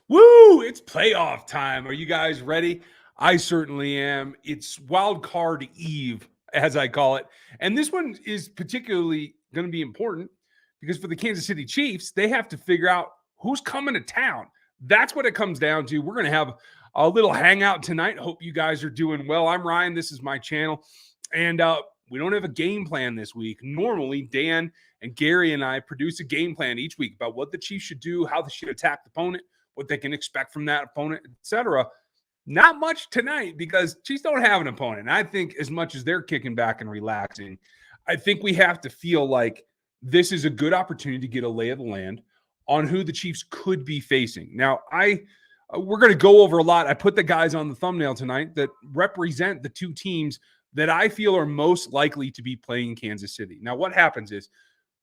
Woo! It's playoff time. Are you guys ready? I certainly am. It's Wildcard Eve, as I call it. And this one is particularly going to be important because for the Kansas City Chiefs, they have to figure out who's coming to town. That's what it comes down to. We're going to have a little hangout tonight. Hope you guys are doing well. I'm Ryan. This is my channel. And we don't have a game plan this week. Normally, Dan and Gary and I produce a game plan each week about what the Chiefs should do, how they should attack the opponent, what they can expect from that opponent, etc. Not much tonight because Chiefs don't have an opponent. And I think as much as they're kicking back and relaxing, I think we have to feel like this is a good opportunity to get a lay of the land on who the Chiefs could be facing. Now, we're going to go over a lot. I put the guys on the thumbnail tonight that represent the two teams that I feel are most likely to be playing Kansas City. Now, what happens is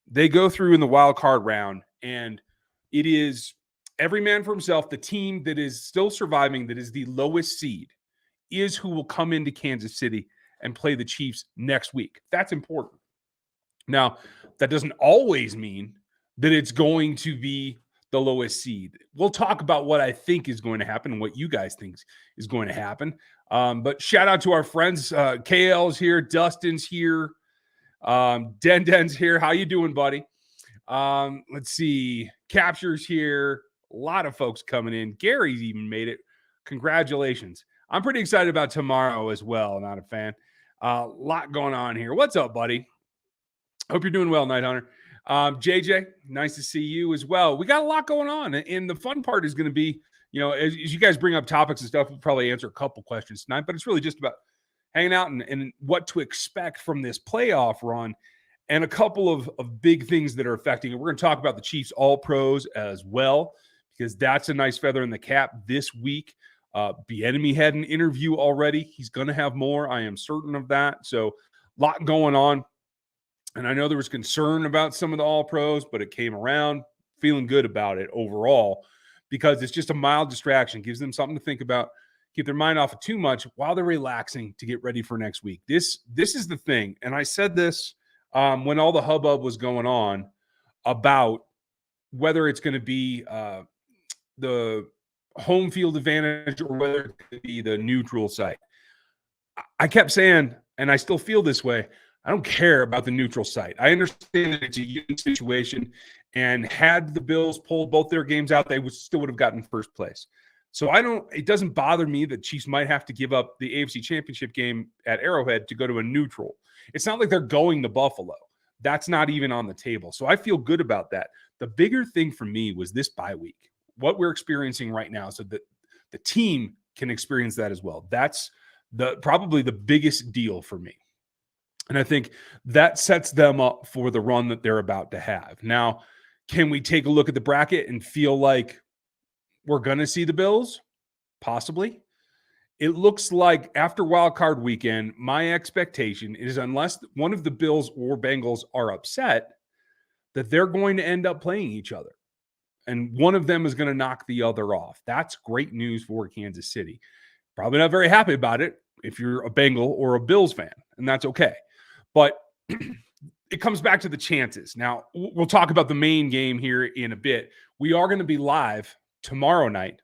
they go through in the wild card round, and it is every man for himself. The team that is still surviving, that is the lowest seed, is who will come into Kansas City and play the Chiefs next week. That's important. Now, that doesn't always mean that it's going to be the lowest seed. We'll talk about what I think is going to happen and what you guys think is going to happen. But shout out to our friends. KL's here. Dustin's here. Den's here. How you doing, buddy? Let's see. Capture's here. A lot of folks coming in. Gary's even made it. Congratulations. I'm pretty excited about tomorrow as well. Not a fan. A lot going on here. What's up, buddy? Hope you're doing well, Night Hunter. JJ, nice to see you as well. We got a lot going on. And the fun part is going to be, as you guys bring up topics and stuff, we'll probably answer a couple questions tonight. But it's really just about hanging out and what to expect from this playoff run and a couple of big things that are affecting it. We're going to talk about the Chiefs All-Pros as well, because that's a nice feather in the cap this week. Bieniemy had an interview already. He's going to have more. I am certain of that. So a lot going on. And I know there was concern about some of the All-Pros, but it came around. Feeling good about it overall because it's just a mild distraction. Gives them something to think about, keep their mind off of too much while they're relaxing to get ready for next week. This is the thing. And I said this when all the hubbub was going on about whether it's going to be the home field advantage or whether it's going to be the neutral site. I kept saying, and I still feel this way, I don't care about the neutral site. I understand that it's a unique situation, and had the Bills pulled both their games out, they still would have gotten first place. So it doesn't bother me that Chiefs might have to give up the AFC Championship game at Arrowhead to go to a neutral. It's not like they're going to Buffalo. That's not even on the table. So I feel good about that. The bigger thing for me was this bye week, what we're experiencing right now, so that the team can experience that as well. That's probably the biggest deal for me. And I think that sets them up for the run that they're about to have. Now, can we take a look at the bracket and feel like we're going to see the Bills? Possibly. It looks like after Wildcard weekend, my expectation is unless one of the Bills or Bengals are upset, that they're going to end up playing each other. And one of them is going to knock the other off. That's great news for Kansas City. Probably not very happy about it if you're a Bengal or a Bills fan, and that's okay. But it comes back to the chances. Now, we'll talk about the main game here in a bit. We are going to be live tomorrow night,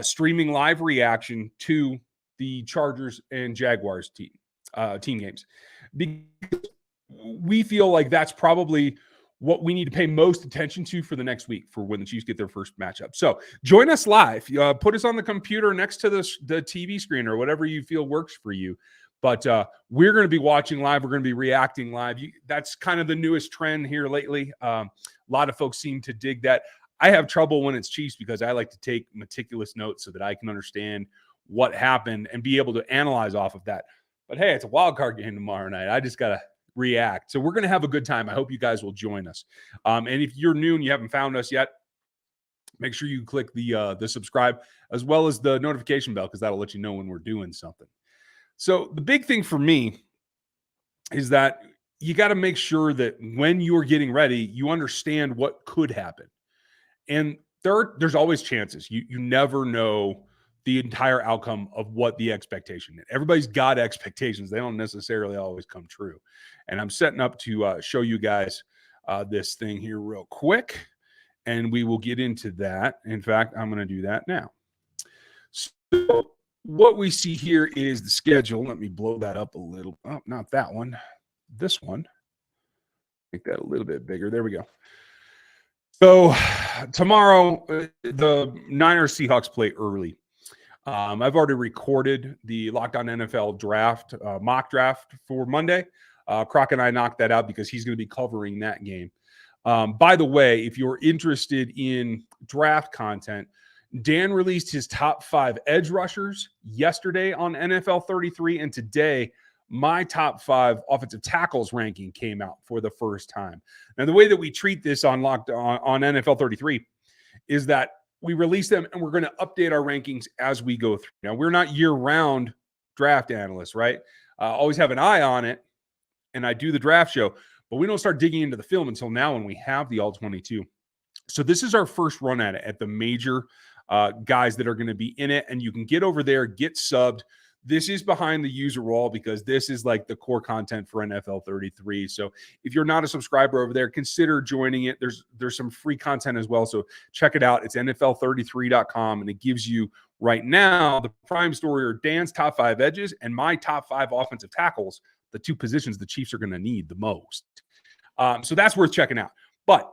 streaming live reaction to the Chargers and Jaguars team games. Because we feel like that's probably what we need to pay most attention to for the next week for when the Chiefs get their first matchup. So join us live. Put us on the computer next to the TV screen or whatever you feel works for you. But we're going to be watching live. We're going to be reacting live. That's kind of the newest trend here lately. A lot of folks seem to dig that. I have trouble when it's Chiefs because I like to take meticulous notes so that I can understand what happened and be able to analyze off of that. But hey, it's a wild card game tomorrow night. I just got to react. So we're going to have a good time. I hope you guys will join us. And if you're new and you haven't found us yet, make sure you click the subscribe as well as the notification bell because that'll let you know when we're doing something. So the big thing for me is that you got to make sure that when you're getting ready, you understand what could happen. And there's always chances. You never know the entire outcome of what the expectation is. Everybody's got expectations. They don't necessarily always come true. And I'm setting up to show you guys this thing here real quick. and we will get into that. In fact, I'm going to do that now. So what we see here is the schedule. Let me blow that up a little. Oh, not that one. This one. Make that a little bit bigger. There we go. So tomorrow, the Niners Seahawks play early. I've already recorded the Locked On NFL draft, mock draft for Monday. Croc and I knocked that out because he's going to be covering that game. By the way, if you're interested in draft content, Dan released his top 5 edge rushers yesterday on NFL 33, and today my top 5 offensive tackles ranking came out for the first time. Now, the way that we treat this on Locked on NFL 33 is that we release them and we're going to update our rankings as we go through. Now, we're not year-round draft analysts, right? Always have an eye on it, and I do the draft show, but we don't start digging into the film until now when we have the All-22. So this is our first run at it, at the major guys that are going to be in it, and you can get over there, get subbed. This is behind the user wall because this is like the core content for NFL 33. So if you're not a subscriber over there, consider joining it. There's some free content as well. So check it out. It's NFL33.com, and it gives you right now the prime story or Dan's top 5 edges and my top 5 offensive tackles, the 2 positions the Chiefs are going to need the most. So that's worth checking out. But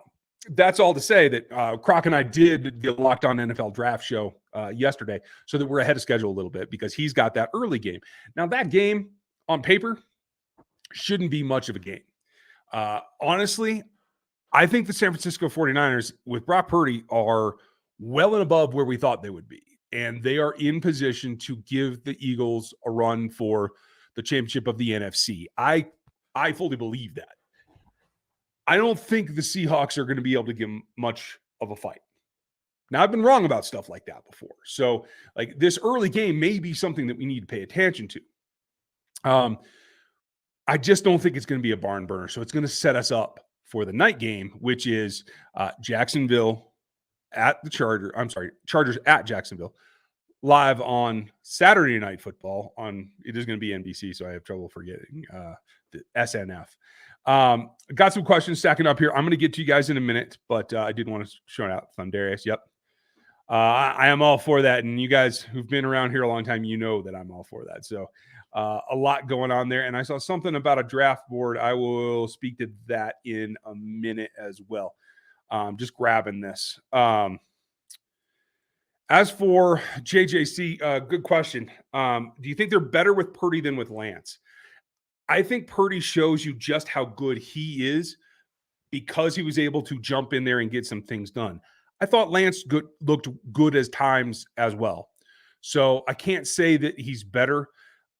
that's all to say that Croc and I did the Locked On NFL draft show yesterday so that we're ahead of schedule a little bit because he's got that early game. Now, that game on paper shouldn't be much of a game. Honestly, I think the San Francisco 49ers with Brock Purdy are well and above where we thought they would be. And they are in position to give the Eagles a run for the championship of the NFC. I fully believe that. I don't think the Seahawks are going to be able to give them much of a fight. Now, I've been wrong about stuff like that before. So, like, this early game may be something that we need to pay attention to. I just don't think it's going to be a barn burner. So it's going to set us up for the night game, which is Jacksonville at the Chargers. I'm sorry, Chargers at Jacksonville, live on Saturday Night Football. It is going to be NBC, so I have trouble forgetting the SNF. Got some questions stacking up here. I'm going to get to you guys in a minute, but I did want to shout out Thundarius. Yep. I am all for that. And you guys who've been around here a long time, you know that I'm all for that. So a lot going on there. And I saw something about a draft board. I will speak to that in a minute as well. Just grabbing this. As for JJC, good question. Do you think they're better with Purdy than with Lance? I think Purdy shows you just how good he is because he was able to jump in there and get some things done. I thought Lance looked good as times as well. So I can't say that he's better.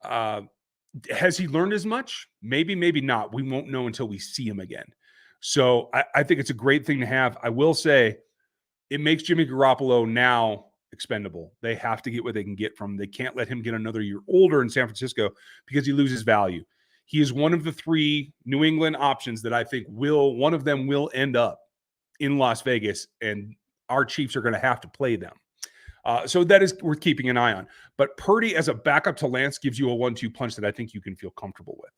Has he learned as much? Maybe, maybe not. We won't know until we see him again. So I think it's a great thing to have. I will say it makes Jimmy Garoppolo now expendable. They have to get what they can get from him. They can't let him get another year older in San Francisco because he loses value. He is one of the 3 New England options that I think one of them will end up in Las Vegas, and our Chiefs are going to have to play them. So that is worth keeping an eye on. But Purdy as a backup to Lance gives you a 1-2 punch that I think you can feel comfortable with.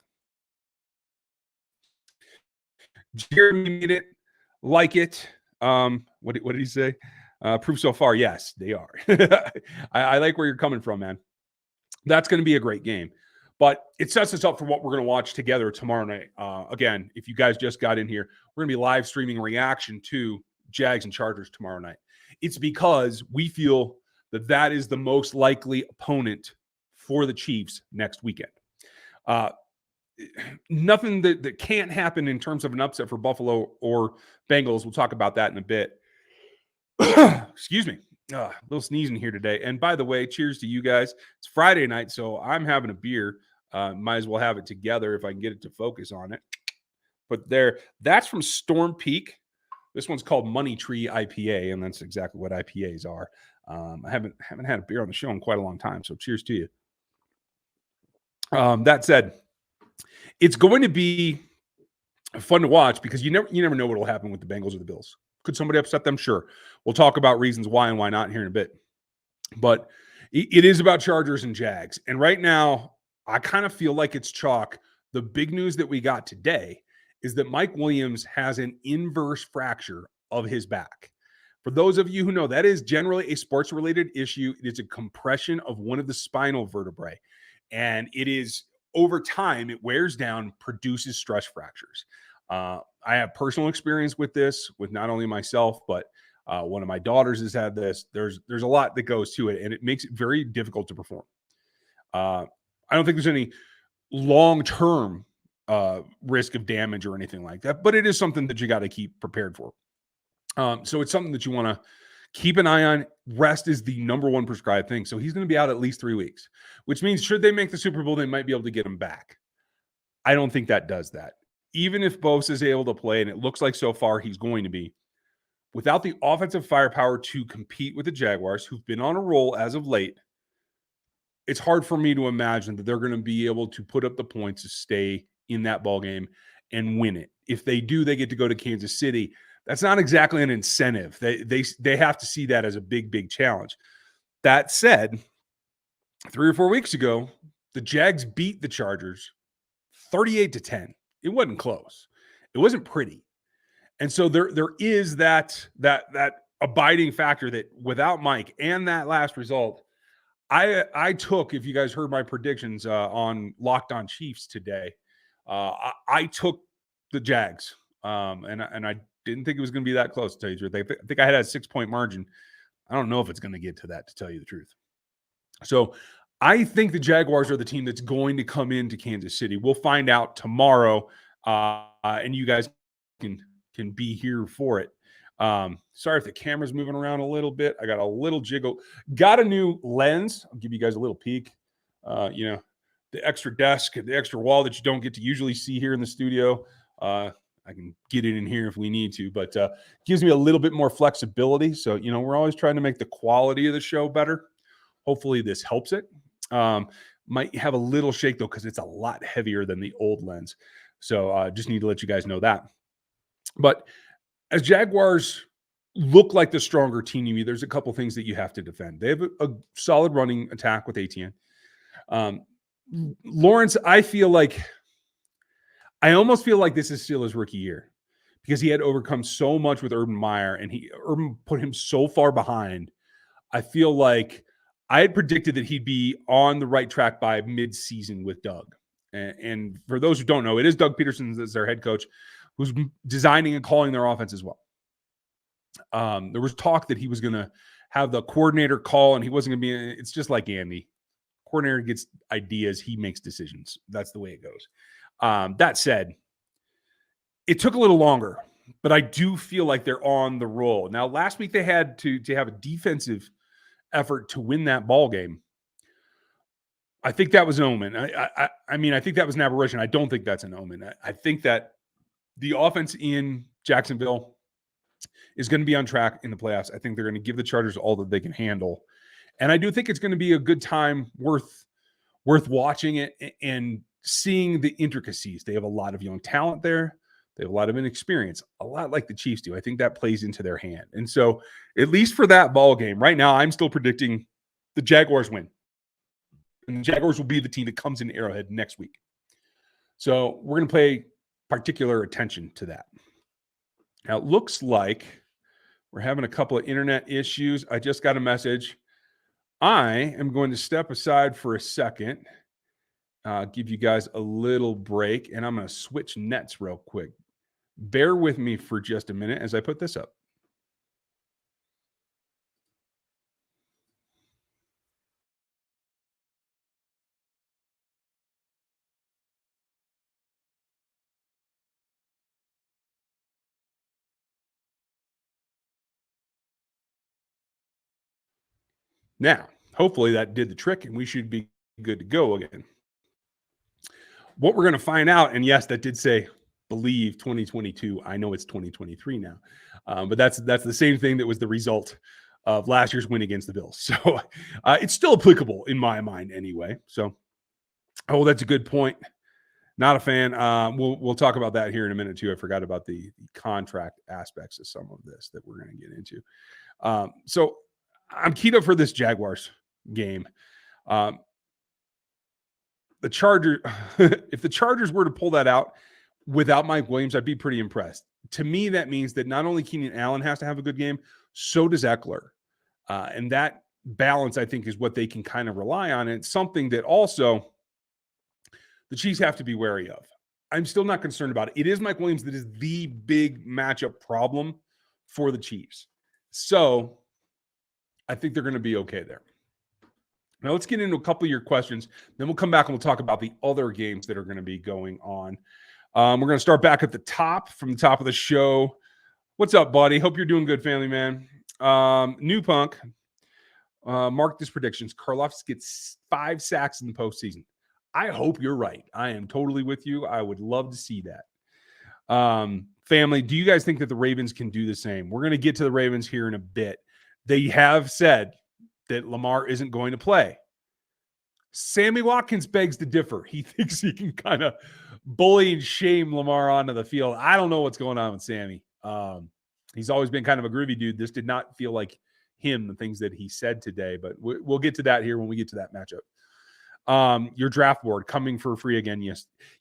Jeremy made it, like it. What did he say? Proof so far, yes, they are. I like where you're coming from, man. That's going to be a great game. But it sets us up for what we're going to watch together tomorrow night. Again, if you guys just got in here, we're going to be live streaming reaction to Jags and Chargers tomorrow night. It's because we feel that that is the most likely opponent for the Chiefs next weekend. Nothing that can't happen in terms of an upset for Buffalo or Bengals. We'll talk about that in a bit. Excuse me. A little sneezing here today. And by the way, cheers to you guys. It's Friday night, so I'm having a beer. Might as well have it together if I can get it to focus on it. But that's from Storm Peak. This one's called Money Tree IPA, and that's exactly what IPAs are. I haven't had a beer on the show in quite a long time, so cheers to you. That said, it's going to be fun to watch because you never know what will happen with the Bengals or the Bills. Could somebody upset them? Sure. We'll talk about reasons why and why not here in a bit. But it is about Chargers and Jags. And right now, I kind of feel like it's chalk. The big news that we got today is that Mike Williams has an inverse fracture of his back. For those of you who know, that is generally a sports-related issue. It is a compression of one of the spinal vertebrae. And it is, over time, it wears down, produces stress fractures. I have personal experience with this, with not only myself, but one of my daughters has had this. There's a lot that goes to it, and it makes it very difficult to perform. I don't think there's any long-term risk of damage or anything like that, but it is something that you got to keep prepared for. So it's something that you want to keep an eye on. Rest is the number one prescribed thing. So he's going to be out at least 3 weeks, which means should they make the Super Bowl, they might be able to get him back. I don't think that does that. Even if Bosa is able to play, and it looks like so far he's going to be, without the offensive firepower to compete with the Jaguars, who've been on a roll as of late, it's hard for me to imagine that they're going to be able to put up the points to stay in that ball game and win it. If they do, they get to go to Kansas City. That's not exactly an incentive. They have to see that as a big challenge. That said, 3 or 4 weeks ago, the Jags beat the Chargers 38-10. It wasn't close. It wasn't pretty. And so there is that abiding factor that without Mike and that last result, I took, if you guys heard my predictions on Locked On Chiefs today, I took the Jags. And I didn't think it was going to be that close, to tell you the truth. I think I had a 6-point margin. I don't know if it's going to get to that, to tell you the truth. So I think the Jaguars are the team that's going to come into Kansas City. We'll find out tomorrow, and you guys can be here for it. Sorry if the camera's moving around a little bit. I got a little jiggle. Got a new lens. I'll give you guys a little peek. The extra desk, the extra wall that you don't get to usually see here in the studio. I can get it in here if we need to, but gives me a little bit more flexibility. So, we're always trying to make the quality of the show better. Hopefully this helps it. Might have a little shake, though, because it's a lot heavier than the old lens. So just need to let you guys know that. But as Jaguars look like the stronger team to me, there's a couple things that you have to defend. They have a solid running attack with Etienne. Lawrence, I almost feel like this is still his rookie year because he had overcome so much with Urban Meyer, and Urban put him so far behind. I feel like I had predicted that he'd be on the right track by mid-season with Doug. And for those who don't know, it is Doug Peterson as their head coach who's designing and calling their offense as well. There was talk that he was going to have the coordinator call, and he wasn't going to be – it's just like Andy. Coordinator gets ideas. He makes decisions. That's the way it goes. That said, it took a little longer, but I do feel like they're on the roll. Now, last week they had to have a defensive effort to win that ball game. I think that was an omen. I mean, I think that was an aberration. I don't think that's an omen. I think that the offense in Jacksonville is going to be on track in the playoffs. I think they're going to give the Chargers all that they can handle. And I do think it's going to be a good time worth watching it and seeing the intricacies. They have a lot of young talent there. They have a lot of inexperience, a lot like the Chiefs do. I think that plays into their hand. And so, at least for that ball game, right now, I'm still predicting the Jaguars win. And the Jaguars will be the team that comes in Arrowhead next week. So, we're going to pay particular attention to that. Now, it looks like we're having a couple of internet issues. I just got a message. I am going to step aside for a second. Give you guys a little break, and I'm going to switch nets real quick. Bear with me for just a minute as I put this up. Now, hopefully that did the trick, and we should be good to go again. What we're going to find out, and yes, that did say believe 2022. I know it's 2023 now, but that's the same thing that was the result of last year's win against the Bills. So it's still applicable in my mind anyway. So, that's a good point. Not a fan. We'll talk about that here in a minute too. I forgot about the contract aspects of some of this that we're going to get into. So I'm keyed up for this Jaguars game. The Chargers, if the Chargers were to pull that out without Mike Williams, I'd be pretty impressed. To me, that means that not only Keenan Allen has to have a good game, So does Eckler. And that balance, I think, is what they can kind of rely on. And it's something that also the Chiefs have to be wary of. I'm still not concerned about it. It is Mike Williams that is the big matchup problem for the Chiefs. So I think they're going to be okay there. Now let's get into a couple of your questions. Then we'll come back and we'll talk about the other games that are going to be going on. We're going to start back at the top, from the top of the show. What's up, buddy? Hope you're doing good, family man. New Punk. Mark this predictions. Karlaftis gets 5 sacks in the postseason. I hope you're right. I am totally with you. I would love to see that. Family, do you guys think that the Ravens can do the same? We're going to get to the Ravens here in a bit. They have said that Lamar isn't going to play. Sammy Watkins begs to differ. He thinks he can kind of bully and shame Lamar onto the field. I don't know what's going on with Sammy. He's always been kind of a groovy dude. This did not feel like him, the things that he said today, but we'll get to that here when we get to that matchup. Your draft board coming for free again.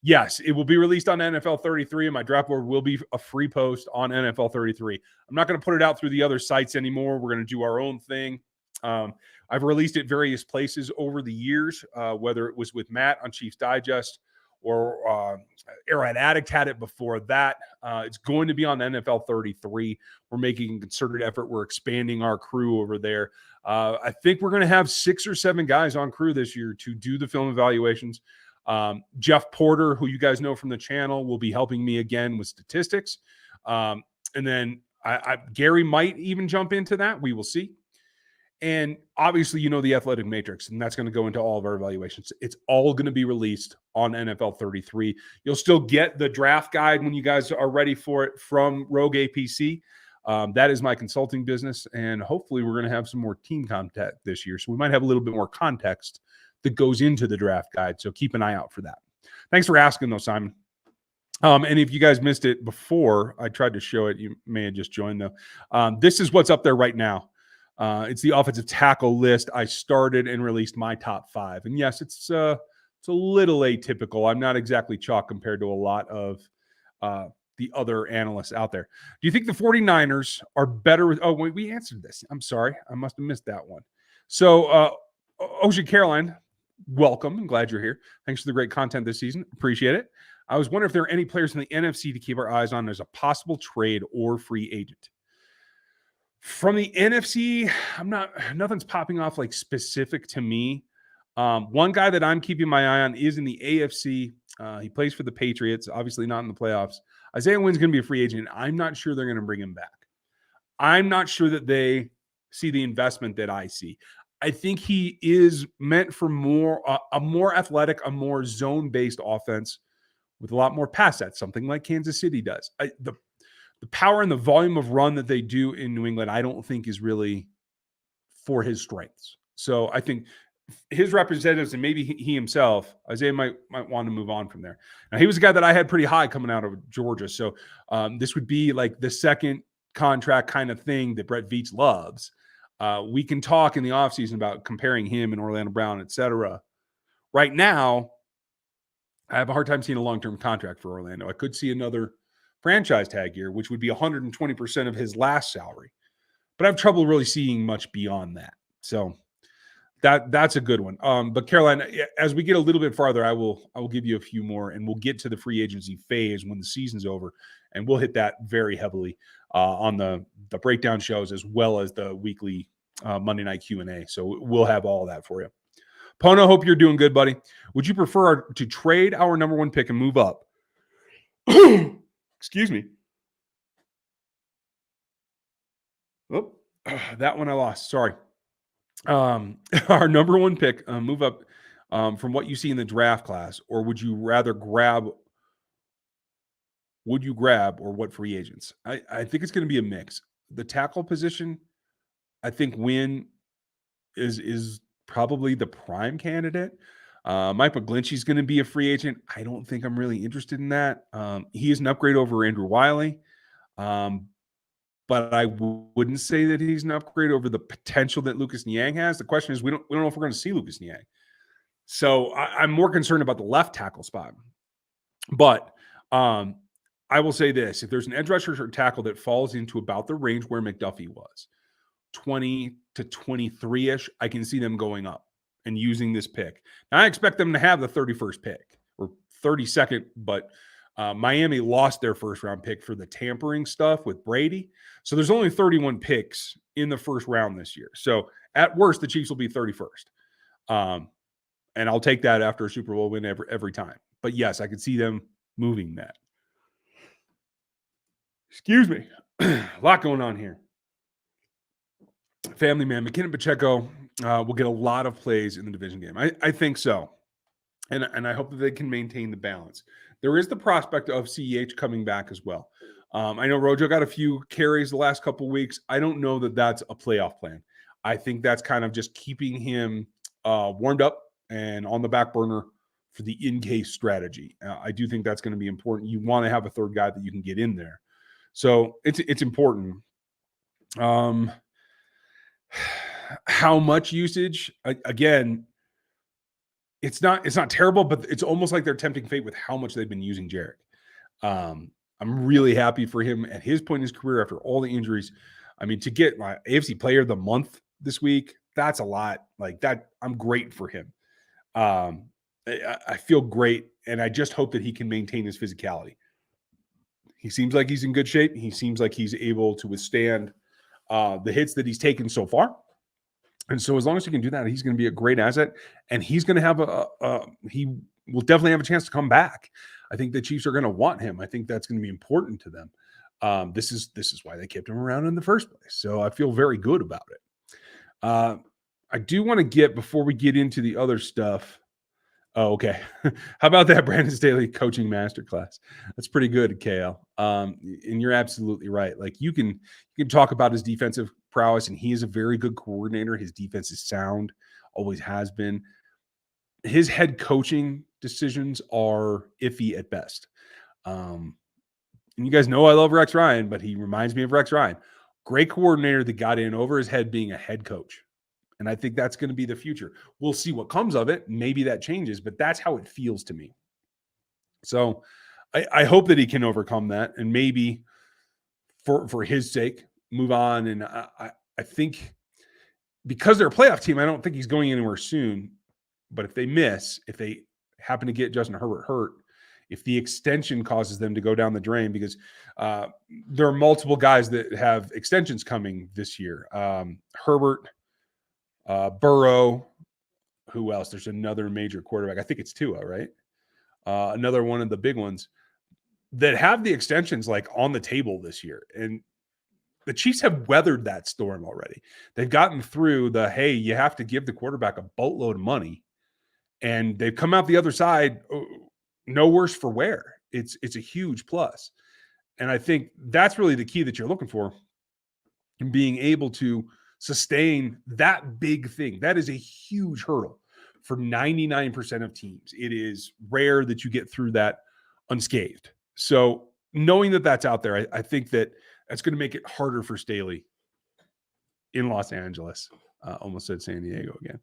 Yes, it will be released on NFL 33, and my draft board will be a free post on NFL 33. I'm not going to put it out through the other sites anymore. We're going to do our own thing. I've released it various places over the years, whether it was with Matt on Chiefs Digest or Arrowhead Addict had it before that. It's going to be on NFL 33. We're making a concerted effort. We're expanding our crew over there. I think we're going to have 6 or 7 guys on crew this year to do the film evaluations. Jeff Porter, who you guys know from the channel, will be helping me again with statistics. And then Gary might even jump into that. We will see. And obviously, you know, the athletic matrix, and that's going to go into all of our evaluations. It's all going to be released on NFL 33. You'll still get the draft guide when you guys are ready for it from Rogue APC. That is my consulting business, and hopefully we're going to have some more team contact this year. So we might have a little bit more context that goes into the draft guide. So keep an eye out for that. Thanks for asking, though, Simon. And if you guys missed it before, I tried to show it. You may have just joined, though. This is what's up there right now. It's the offensive tackle list. I started and released my top 5. And yes, it's a little atypical. I'm not exactly chalk compared to a lot of the other analysts out there. Do you think the 49ers are better with – oh, wait, we answered this. I'm sorry. I must have missed that one. So, Ocean Caroline, welcome. I'm glad you're here. Thanks for the great content this season. Appreciate it. I was wondering if there are any players in the NFC to keep our eyes on as a possible trade or free agent. From the NFC, nothing's popping off like specific to me. One guy that I'm keeping my eye on is in the AFC. He plays for the Patriots, obviously not in the playoffs. Isaiah Wynn's going to be a free agent. I'm not sure they're going to bring him back. I'm not sure that they see the investment that I see. I think he is meant for a more athletic, a more zone-based offense with a lot more pass sets, something like Kansas City does. The power and the volume of run that they do in New England, I don't think is really for his strengths. So I think his representatives and maybe he himself, Isaiah might want to move on from there. Now, he was a guy that I had pretty high coming out of Georgia. So this would be like the second contract kind of thing that Brett Veach loves. We can talk in the offseason about comparing him and Orlando Brown, et cetera. Right now, I have a hard time seeing a long-term contract for Orlando. I could see another franchise tag year, which would be 120% of his last salary. But I have trouble really seeing much beyond that. So that's a good one. But Caroline, as we get a little bit farther, I will give you a few more, and we'll get to the free agency phase when the season's over, and we'll hit that very heavily on the breakdown shows as well as the weekly Monday night Q&A. So we'll have all of that for you. Pono, hope you're doing good, buddy. Would you prefer to trade our number 1 pick and move up? Excuse me. Oh, that one I lost. Sorry. Our number 1 pick, move up from what you see in the draft class, or would you grab or what free agents? I think it's going to be a mix. The tackle position, I think Wynn is probably the prime candidate. Mike McGlinchey is going to be a free agent. I don't think I'm really interested in that. He is an upgrade over Andrew Wiley. But I wouldn't say that he's an upgrade over the potential that Lucas Niang has. The question is, we don't know if we're going to see Lucas Niang. So I'm more concerned about the left tackle spot. But I will say this. If there's an edge rusher or tackle that falls into about the range where McDuffie was, 20 to 23-ish, I can see them going up and using this pick. Now, I expect them to have the 31st pick or 32nd, but Miami lost their first round pick for the tampering stuff with Brady. So there's only 31 picks in the first round this year. So at worst, the Chiefs will be 31st. And I'll take that after a Super Bowl win every time. But yes, I could see them moving that. Excuse me. A lot going on here. Family man, McKinnon Pacheco will get a lot of plays in the division game. I think so. And I hope that they can maintain the balance. There is the prospect of CEH coming back as well. I know Rojo got a few carries the last couple of weeks. I don't know that that's a playoff plan. I think that's kind of just keeping him warmed up and on the back burner for the in-case strategy. I do think that's going to be important. You want to have a third guy that you can get in there. So it's important. How much usage? Again, it's not terrible, but it's almost like they're tempting fate with how much they've been using Jarek. I'm really happy for him at his point in his career after all the injuries. I mean, to get my AFC Player of the Month this week, that's a lot. Like that, I'm great for him. I feel great, and I just hope that he can maintain his physicality. He seems like he's in good shape. He seems like he's able to withstand the hits that he's taken so far. And so as long as he can do that, he's going to be a great asset, and he's going to have he will definitely have a chance to come back. I think the Chiefs are going to want him. I think that's going to be important to them. This is why they kept him around in the first place. So I feel very good about it. I do want to get, before we get into the other stuff. Oh, okay. How about that Brandon Staley coaching masterclass? That's pretty good, KL. And you're absolutely right. Like you can talk about his defensive prowess, and he is a very good coordinator. His defense is sound, always has been. His head coaching decisions are iffy at best. And you guys know I love Rex Ryan, but he reminds me of Rex Ryan. Great coordinator that got in over his head being a head coach. And I think that's going to be the future. We'll see what comes of it. Maybe that changes, but that's how it feels to me. So I hope that he can overcome that and maybe for his sake, move on. And I think because they're a playoff team, I don't think he's going anywhere soon. But if they miss, if they happen to get Justin Herbert hurt, if the extension causes them to go down the drain, because there are multiple guys that have extensions coming this year. Herbert, Burrow, who else? There's another major quarterback. I think it's Tua, right? Another one of the big ones that have the extensions like on the table this year. And the Chiefs have weathered that storm already. They've gotten through the, hey, you have to give the quarterback a boatload of money. And they've come out the other side no worse for wear. It's a huge plus. And I think that's really the key that you're looking for in being able to sustain that big thing. That is a huge hurdle for 99% of teams. It is rare that you get through that unscathed. So knowing that that's out there, I think that that's going to make it harder for Staley in Los Angeles. Almost said San Diego again.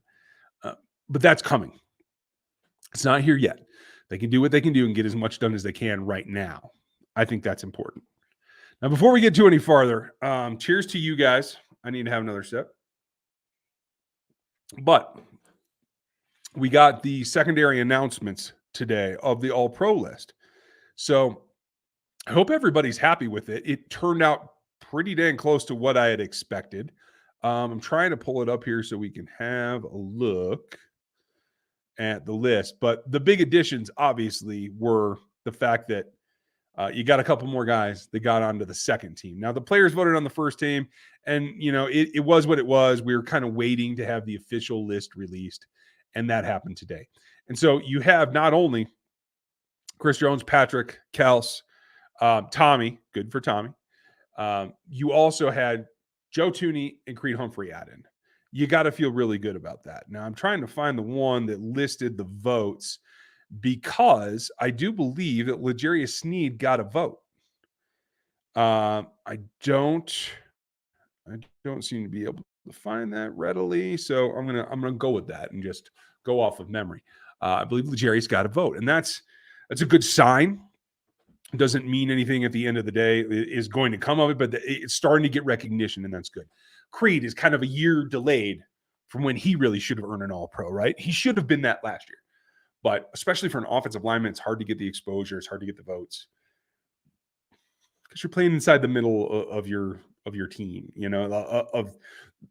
But that's coming. It's not here yet. They can do what they can do and get as much done as they can right now. I think that's important. Now, before we get to any farther, cheers to you guys. I need to have another sip. But we got the secondary announcements today of the All-Pro list. So I hope everybody's happy with it. It turned out pretty dang close to what I had expected. I'm trying to pull it up here so we can have a look at the list. But the big additions, obviously, were the fact that you got a couple more guys that got onto the second team. Now, the players voted on the first team, and, you know, it was what it was. We were kind of waiting to have the official list released, and that happened today. And so you have not only Chris Jones, Patrick, Kels, Tommy, good for Tommy. You also had Joe Tooney and Creed Humphrey add in. You got to feel really good about that. Now, I'm trying to find the one that listed the votes, because I do believe that L'Jarius Sneed got a vote. I don't seem to be able to find that readily, so I'm gonna go with that and just go off of memory. I believe L'Jarius got a vote, and that's a good sign. It doesn't mean anything at the end of the day is going to come of it, but it's starting to get recognition, and that's good. Creed is kind of a year delayed from when he really should have earned an All-Pro, right? He should have been that last year. But especially for an offensive lineman, it's hard to get the exposure. It's hard to get the votes because you're playing inside the middle of your team, of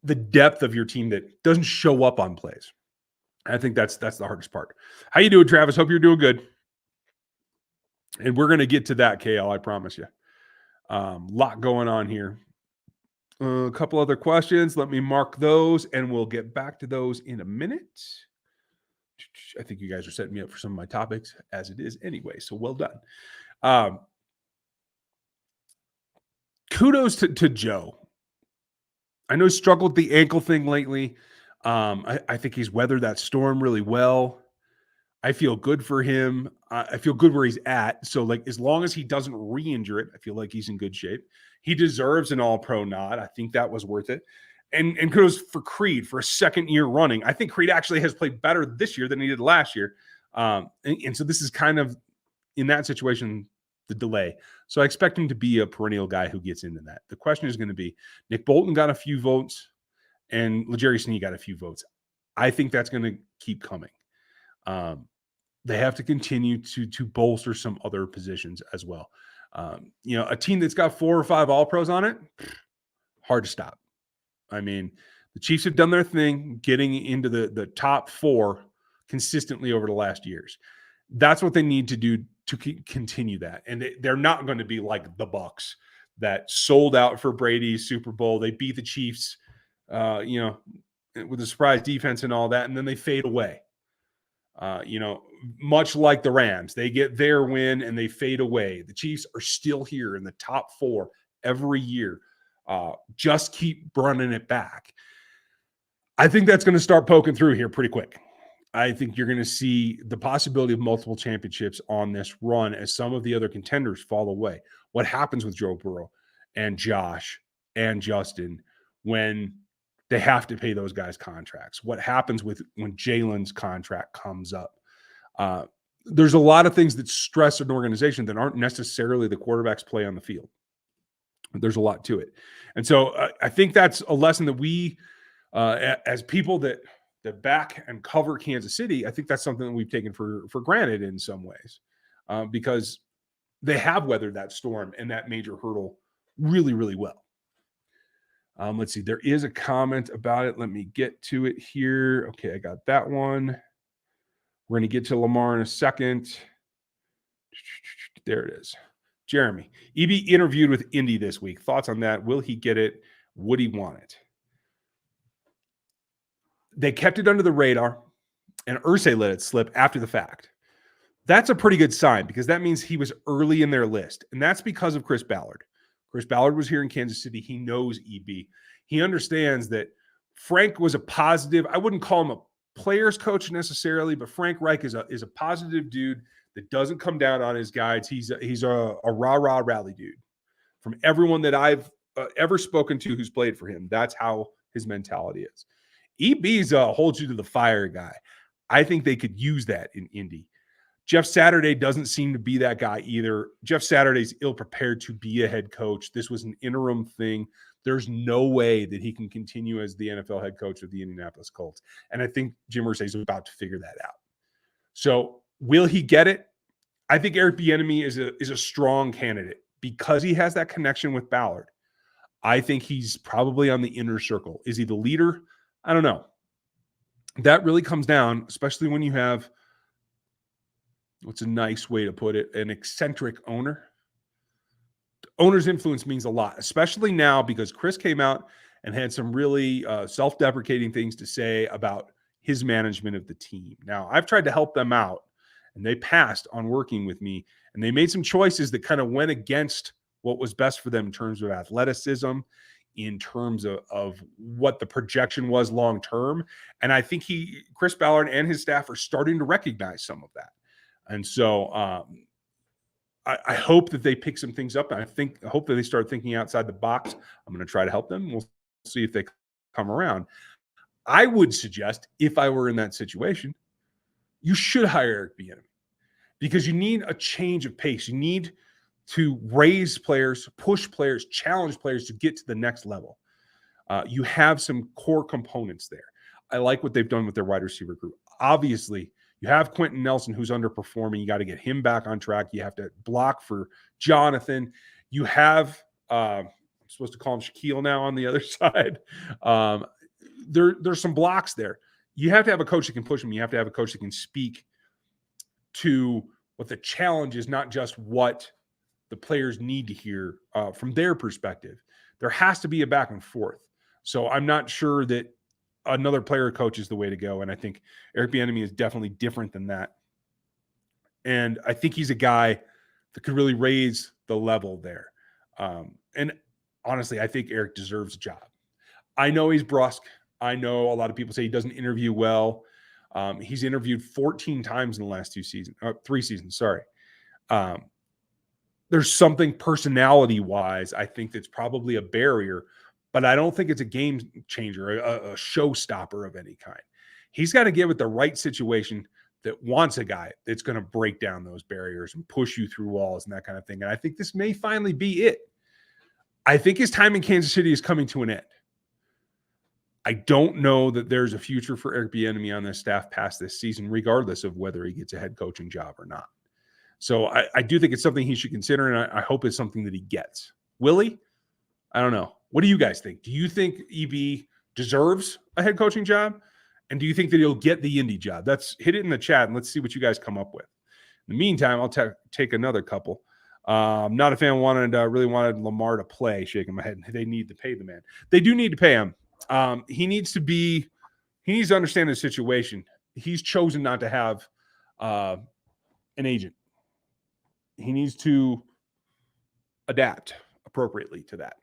the depth of your team that doesn't show up on plays. I think that's the hardest part. How you doing, Travis? Hope you're doing good. And we're going to get to that, KL, I promise you. Lot going on here. A couple other questions. Let me mark those, and we'll get back to those in a minute. I think you guys are setting me up for some of my topics, as it is anyway, so well done. Kudos to Joe. I know he's struggled with the ankle thing lately. I think he's weathered that storm really well. I feel good for him. I feel good where he's at. So, like, as long as he doesn't re-injure it, I feel like he's in good shape. He deserves an All-Pro nod. I think that was worth it. And kudos for Creed for a second year running. I think Creed actually has played better this year than he did last year. And so this is kind of, in that situation, the delay. So I expect him to be a perennial guy who gets into that. The question is going to be, Nick Bolton got a few votes, and L'Jarius Sneed got a few votes. I think that's going to keep coming. They have to continue to bolster some other positions as well. A team that's got 4 or 5 All-Pros on it, hard to stop. I mean, the Chiefs have done their thing getting into the top 4 consistently over the last years. That's what they need to do to continue that. And they're not going to be like the Bucs that sold out for Brady's Super Bowl. They beat the Chiefs, with a surprise defense and all that, and then they fade away. Much like the Rams, they get their win and they fade away. The Chiefs are still here in the top 4 every year. Just keep running it back. I think that's going to start poking through here pretty quick. I think you're going to see the possibility of multiple championships on this run as some of the other contenders fall away. What happens with Joe Burrow and Josh and Justin when they have to pay those guys contracts? What happens when Jalen's contract comes up? There's a lot of things that stress an organization that aren't necessarily the quarterback's play on the field. There's a lot to it. And so I think that's a lesson that we, as people that back and cover Kansas City, I think that's something that we've taken for granted in some ways, because they have weathered that storm and that major hurdle really, really well. Let's see. There is a comment about it. Let me get to it here. Okay, I got that one. We're going to get to Lamar in a second. There it is. Jeremy, EB interviewed with Indy this week. Thoughts on that? Will he get it? Would he want it? They kept it under the radar, and Irsay let it slip after the fact. That's a pretty good sign because that means he was early in their list, and that's because of Chris Ballard. Chris Ballard was here in Kansas City. He knows EB. He understands that Frank was a positive. I wouldn't call him a player's coach necessarily, but Frank Reich is a positive dude that doesn't come down on his guys. He's a rah-rah rally dude. From everyone that I've ever spoken to who's played for him, that's how his mentality is. EB's a hold you to the fire guy. I think they could use that in Indy. Jeff Saturday doesn't seem to be that guy either. Jeff Saturday's ill-prepared to be a head coach. This was an interim thing. There's no way that he can continue as the NFL head coach of the Indianapolis Colts. And I think Jim Irsay is about to figure that out. So will he get it? I think Eric Bieniemy is a strong candidate because he has that connection with Ballard. I think he's probably on the inner circle. Is he the leader? I don't know. That really comes down, especially when you have, what's a nice way to put it, an eccentric owner. Owner's influence means a lot, especially now because Chris came out and had some really self-deprecating things to say about his management of the team. Now, I've tried to help them out, and they passed on working with me, and they made some choices that kind of went against what was best for them in terms of athleticism, in terms of what the projection was long-term. And I think Chris Ballard and his staff are starting to recognize some of that. And so I hope that they pick some things up. And I hope that they start thinking outside the box. I'm going to try to help them. We'll see if they come around. I would suggest, if I were in that situation, you should hire Eric Bieniemy because you need a change of pace. You need to raise players, push players, challenge players to get to the next level. You have some core components there. I like what they've done with their wide receiver group. Obviously, you have Quentin Nelson who's underperforming. You got to get him back on track. You have to block for Jonathan. You have, I'm supposed to call him Shaquille now on the other side. There's some blocks there. You have to have a coach that can push them. You have to have a coach that can speak to what the challenge is, not just what the players need to hear from their perspective. There has to be a back and forth. So I'm not sure that another player coach is the way to go. And I think Eric Bieniemy is definitely different than that. And I think he's a guy that could really raise the level there. And honestly, I think Eric deserves a job. I know he's brusque. I know a lot of people say he doesn't interview well. He's interviewed 14 times in the last 3 seasons. Sorry. There's something personality-wise, I think that's probably a barrier, but I don't think it's a game changer, a showstopper of any kind. He's got to give it the right situation that wants a guy that's going to break down those barriers and push you through walls and that kind of thing. And I think this may finally be it. I think his time in Kansas City is coming to an end. I don't know that there's a future for Eric Bieniemy on this staff past this season, regardless of whether he gets a head coaching job or not. So I do think it's something he should consider, and I hope it's something that he gets. Will he? I don't know. What do you guys think? Do you think EB deserves a head coaching job? And do you think that he'll get the Indy job? Hit it in the chat, and let's see what you guys come up with. In the meantime, I'll take another couple. Not a fan really wanted Lamar to play, shaking my head. They need to pay the man. They do need to pay him. He needs to understand the situation. He's chosen not to have an agent. He needs to adapt appropriately to that.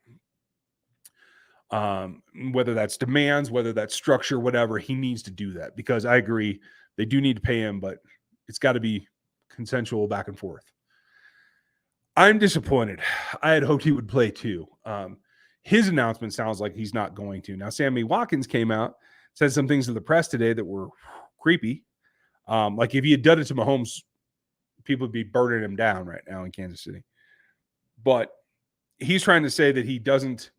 Whether that's demands, whether that's structure, whatever, he needs to do that, because I agree they do need to pay him, but it's got to be consensual back and forth. I'm disappointed. I had hoped he would play too. His announcement sounds like he's not going to. Now, Sammy Watkins came out, said some things to the press today that were creepy. Like if he had done it to Mahomes, people would be burning him down right now in Kansas City. But he's trying to say that he doesn't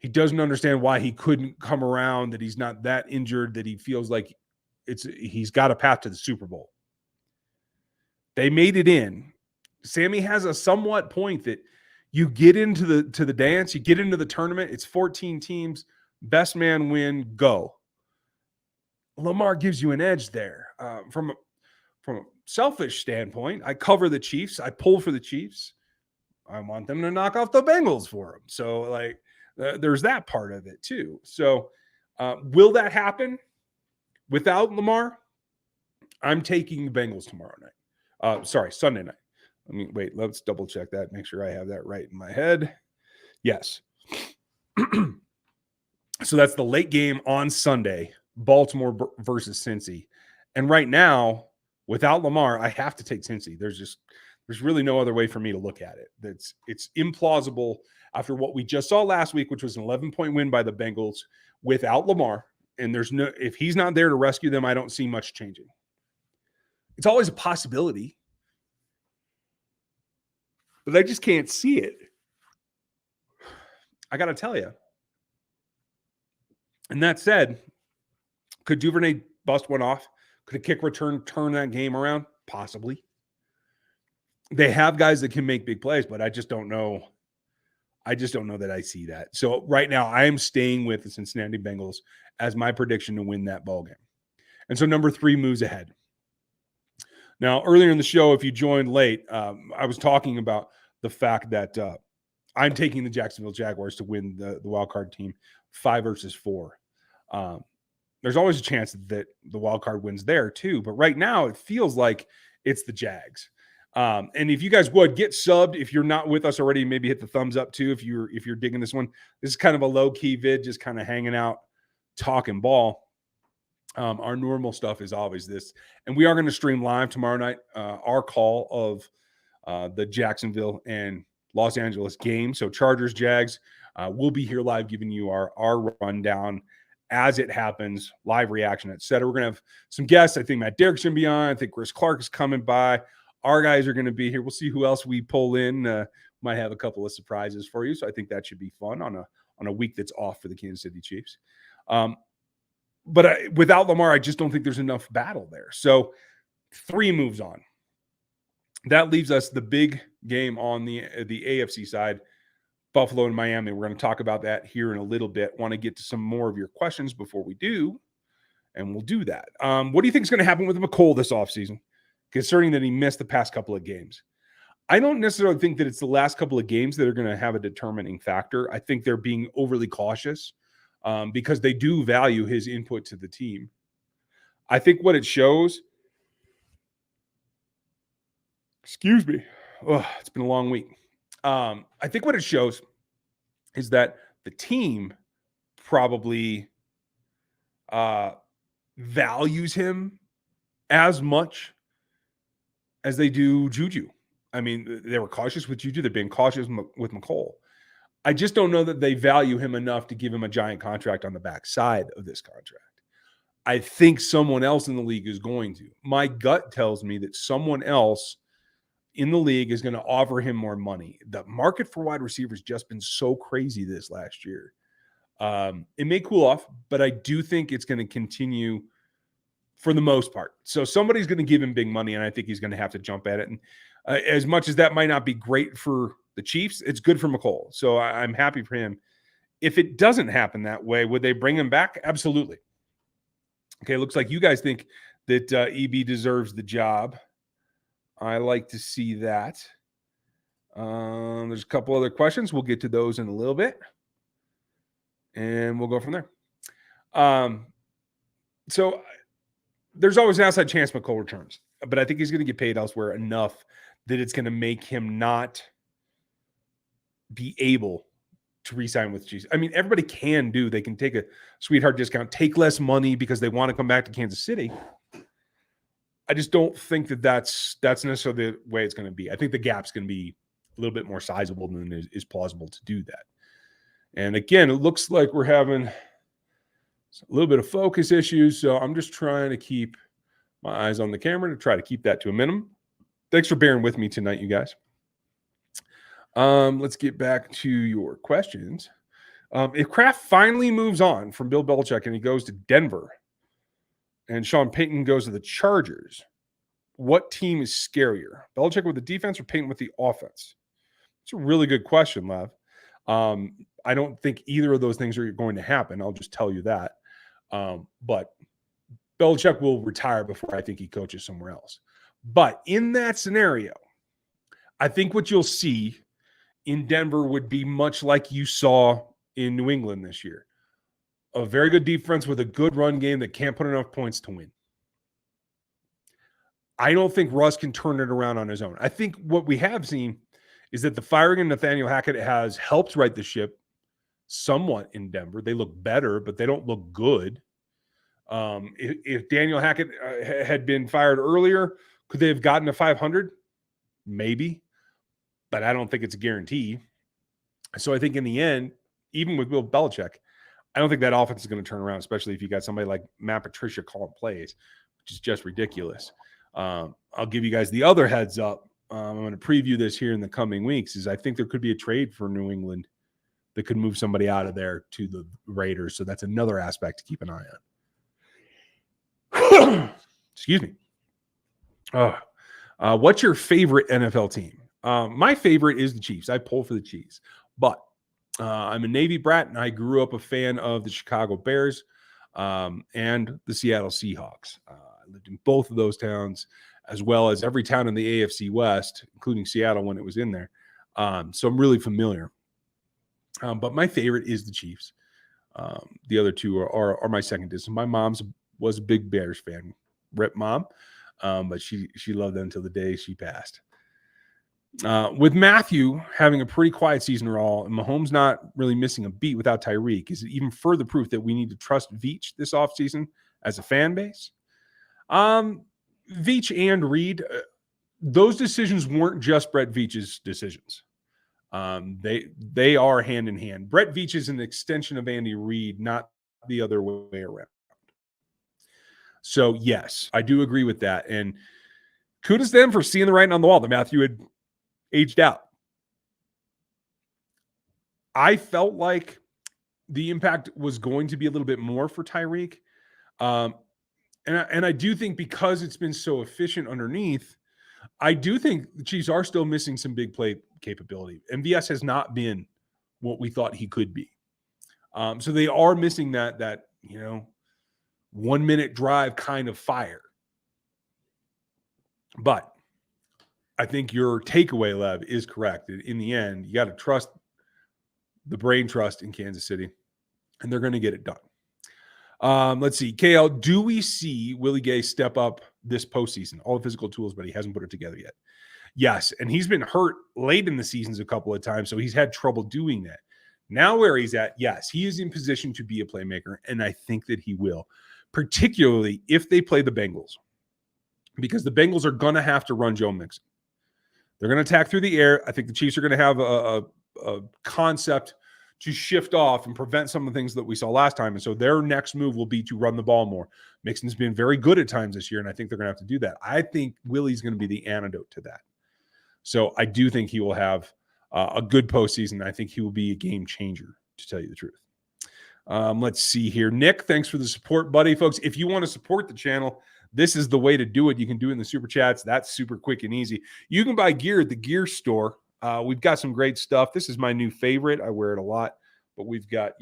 understand why he couldn't come around, that he's not that injured, that he feels like he's got a path to the Super Bowl. They made it in. Sammy has a somewhat point that you get into the dance, you get into the tournament, it's 14 teams, best man win, go. Lamar gives you an edge there. From a selfish standpoint, I cover the Chiefs. I pull for the Chiefs. I want them to knock off the Bengals for them. So, there's that part of it too. So, will that happen without Lamar? I'm taking the Bengals tomorrow night. Sunday night. Let's double check that. Make sure I have that right in my head. Yes. So that's the late game on Sunday, Baltimore versus Cincy. And right now, without Lamar, I have to take Cincy. There's really no other way for me to look at it. It's implausible after what we just saw last week, which was an 11-point win by the Bengals without Lamar. And if he's not there to rescue them, I don't see much changing. It's always a possibility, but I just can't see it. I got to tell you. And that said, could Duvernay bust one off? Could a kick return turn that game around? Possibly. They have guys that can make big plays, but I just don't know. I just don't know that I see that. So right now, I am staying with the Cincinnati Bengals as my prediction to win that ball game. And so number 3 moves ahead. Now, earlier in the show, if you joined late, I was talking about the fact that I'm taking the Jacksonville Jaguars to win the wildcard team 5 versus 4. There's always a chance that the wildcard wins there too, but right now it feels like it's the Jags. And if you guys would get subbed, if you're not with us already, maybe hit the thumbs up too. If you're digging this one, this is kind of a low key vid, just kind of hanging out, talking ball. Our normal stuff is always this, and we are going to stream live tomorrow night. Our call of the Jacksonville and Los Angeles game. So Chargers, Jags, we'll be here live giving you our rundown as it happens, live reaction, etc. We're going to have some guests. I think Matt Derrick's going to be on. I think Chris Clark is coming by. Our guys are going to be here. We'll see who else we pull in. Might have a couple of surprises for you. So I think that should be fun on on a week that's off for the Kansas City Chiefs. But without Lamar, I just don't think there's enough battle there. So 3 moves on. That leaves us the big game on the AFC side, Buffalo and Miami. We're going to talk about that here in a little bit. Want to get to some more of your questions before we do, and we'll do that. What do you think is going to happen with McColl this offseason, concerning that he missed the past couple of games? I don't necessarily think that it's the last couple of games that are going to have a determining factor. I think they're being overly cautious because they do value his input to the team. I think what it shows, excuse me, it's been a long week. I think what it shows is that the team probably values him as much as they do Juju. I mean, they were cautious with Juju. They're being cautious with McColl. I just don't know that they value him enough to give him a giant contract on the backside of this contract. I think someone else in the league is going to. My gut tells me that someone else in the league is going to offer him more money. The market for wide receivers just been so crazy this last year. It may cool off, but I do think it's going to continue for the most part. So somebody's going to give him big money, and I think he's going to have to jump at it. And as much as that might not be great for the Chiefs, it's good for McColl. So I'm happy for him. If it doesn't happen that way, would they bring him back? Absolutely. Okay, looks like you guys think that EB deserves the job. I like to see that. There's a couple other questions. We'll get to those in a little bit, and we'll go from there. So there's always an outside chance McColl returns, but I think he's going to get paid elsewhere enough that it's going to make him not be able to re-sign with Chiefs. I mean, everybody can do. They can take a sweetheart discount, take less money because they want to come back to Kansas City. I just don't think that that's necessarily the way it's going to be. I think the gap's going to be a little bit more sizable than is plausible to do that. And again, it looks like we're having a little bit of focus issues, so I'm just trying to keep my eyes on the camera to try to keep that to a minimum. Thanks for bearing with me tonight, you guys. Let's get back to your questions. If Kraft finally moves on from Bill Belichick and he goes to Denver and Sean Payton goes to the Chargers, what team is scarier? Belichick with the defense or Payton with the offense? It's a really good question, Lev. I don't think either of those things are going to happen. I'll just tell you that. But Belichick will retire before I think he coaches somewhere else. But in that scenario, I think what you'll see in Denver would be much like you saw in New England this year. A very good defense with a good run game that can't put enough points to win. I don't think Russ can turn it around on his own. I think what we have seen is that the firing of Nathaniel Hackett has helped right the ship somewhat in Denver. They look better, but they don't look good. If Daniel Hackett had been fired earlier, could they have gotten to 500? Maybe, but I don't think it's a guarantee. So I think in the end, even with Bill Belichick, I don't think that offense is going to turn around, especially if you got somebody like Matt Patricia calling plays, which is just ridiculous. I'll give you guys the other heads up. I'm going to preview this here in the coming weeks. Is I think there could be a trade for New England that could move somebody out of there to the Raiders. So that's another aspect to keep an eye on. Excuse me. What's your favorite NFL team? My favorite is the Chiefs. I pull for the Chiefs, but I'm a Navy brat, and I grew up a fan of the Chicago Bears and the Seattle Seahawks. I lived in both of those towns, as well as every town in the AFC West, including Seattle when it was in there. So I'm really familiar. But my favorite is the Chiefs. The other two are my second distance. My mom was a big Bears fan. Rip mom. But she loved them until the day she passed. With Matthew having a pretty quiet season overall and Mahomes not really missing a beat without Tyreek, is it even further proof that we need to trust Veach this offseason as a fan base? Veach and Reed, those decisions weren't just Brett Veach's decisions. They are hand in hand. Brett Veach is an extension of Andy Reid, not the other way around. So, yes, I do agree with that. And kudos to them for seeing the writing on the wall that Matthew had aged out. I felt like the impact was going to be a little bit more for Tyreek. Um, and I do think because it's been so efficient underneath, I do think the Chiefs are still missing some big play capability. MVS has not been what we thought he could be. So they are missing that 1 minute drive kind of fire. But I think your takeaway, Lev, is correct. In the end, you got to trust the brain trust in Kansas City, and they're going to get it done. Let's see. KL, do we see Willie Gay step up this postseason? All the physical tools, but he hasn't put it together yet. Yes, and he's been hurt late in the seasons a couple of times, so he's had trouble doing that. Now where he's at, yes, he is in position to be a playmaker, and I think that he will, particularly if they play the Bengals, because the Bengals are going to have to run Joe Mixon. They're going to attack through the air. I think the Chiefs are going to have a concept to shift off and prevent some of the things that we saw last time. And so their next move will be to run the ball more. Mixon's been very good at times this year, and I think they're going to have to do that. I think Willie's going to be the antidote to that. So I do think he will have a good postseason. I think he will be a game changer, to tell you the truth. Let's see here. Nick, thanks for the support, buddy. Folks, if you want to support the channel, this is the way to do it. You can do it in the super chats. That's super quick and easy. You can buy gear at the gear store. We've got some great stuff. This is my new favorite. I wear it a lot, but we've got,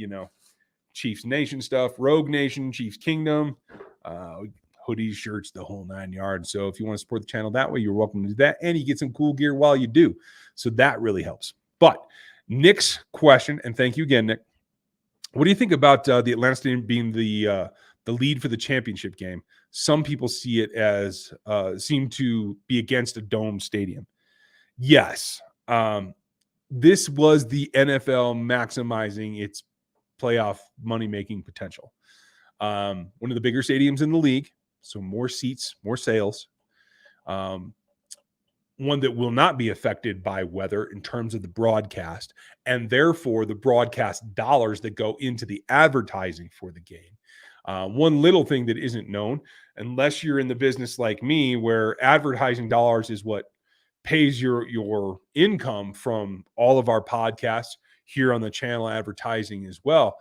Chiefs Nation stuff, Rogue Nation, Chiefs Kingdom, hoodies, shirts, the whole 9 yards. So if you want to support the channel that way, you're welcome to do that. And you get some cool gear while you do. So that really helps. But Nick's question, and thank you again, Nick. What do you think about the Atlanta Stadium being the lead for the championship game? Some people see it as seem to be against a dome stadium. Yes. This was the NFL maximizing its playoff money-making potential. One of the bigger stadiums in the league, so more seats, more sales. One that will not be affected by weather in terms of the broadcast, and therefore the broadcast dollars that go into the advertising for the game. One little thing that isn't known, unless you're in the business like me, where advertising dollars is what pays your income from all of our podcasts here on the channel, advertising as well.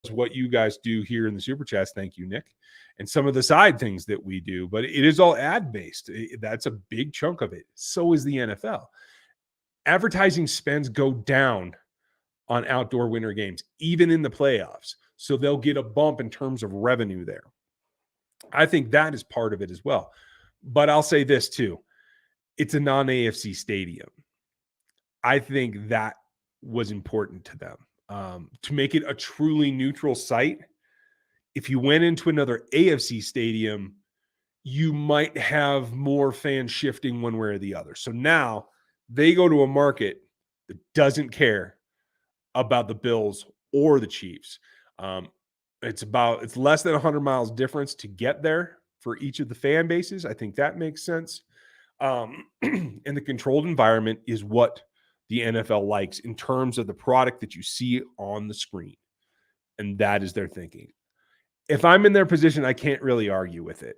What you guys do here in the Super Chats. Thank you, Nick. And some of the side things that we do, but it is all ad-based. That's a big chunk of it. So is the NFL. Advertising spends go down on outdoor winter games, even in the playoffs. So they'll get a bump in terms of revenue there. I think that is part of it as well. But I'll say this too. It's a non-AFC stadium. I think that was important to them. To make it a truly neutral site, if you went into another AFC stadium, you might have more fans shifting one way or the other. So now they go to a market that doesn't care about the Bills or the Chiefs. It's less than 100 miles difference to get there for each of the fan bases. I think that makes sense. And the controlled environment is what the NFL likes in terms of the product that you see on the screen. And that is their thinking. If I'm in their position, I can't really argue with it.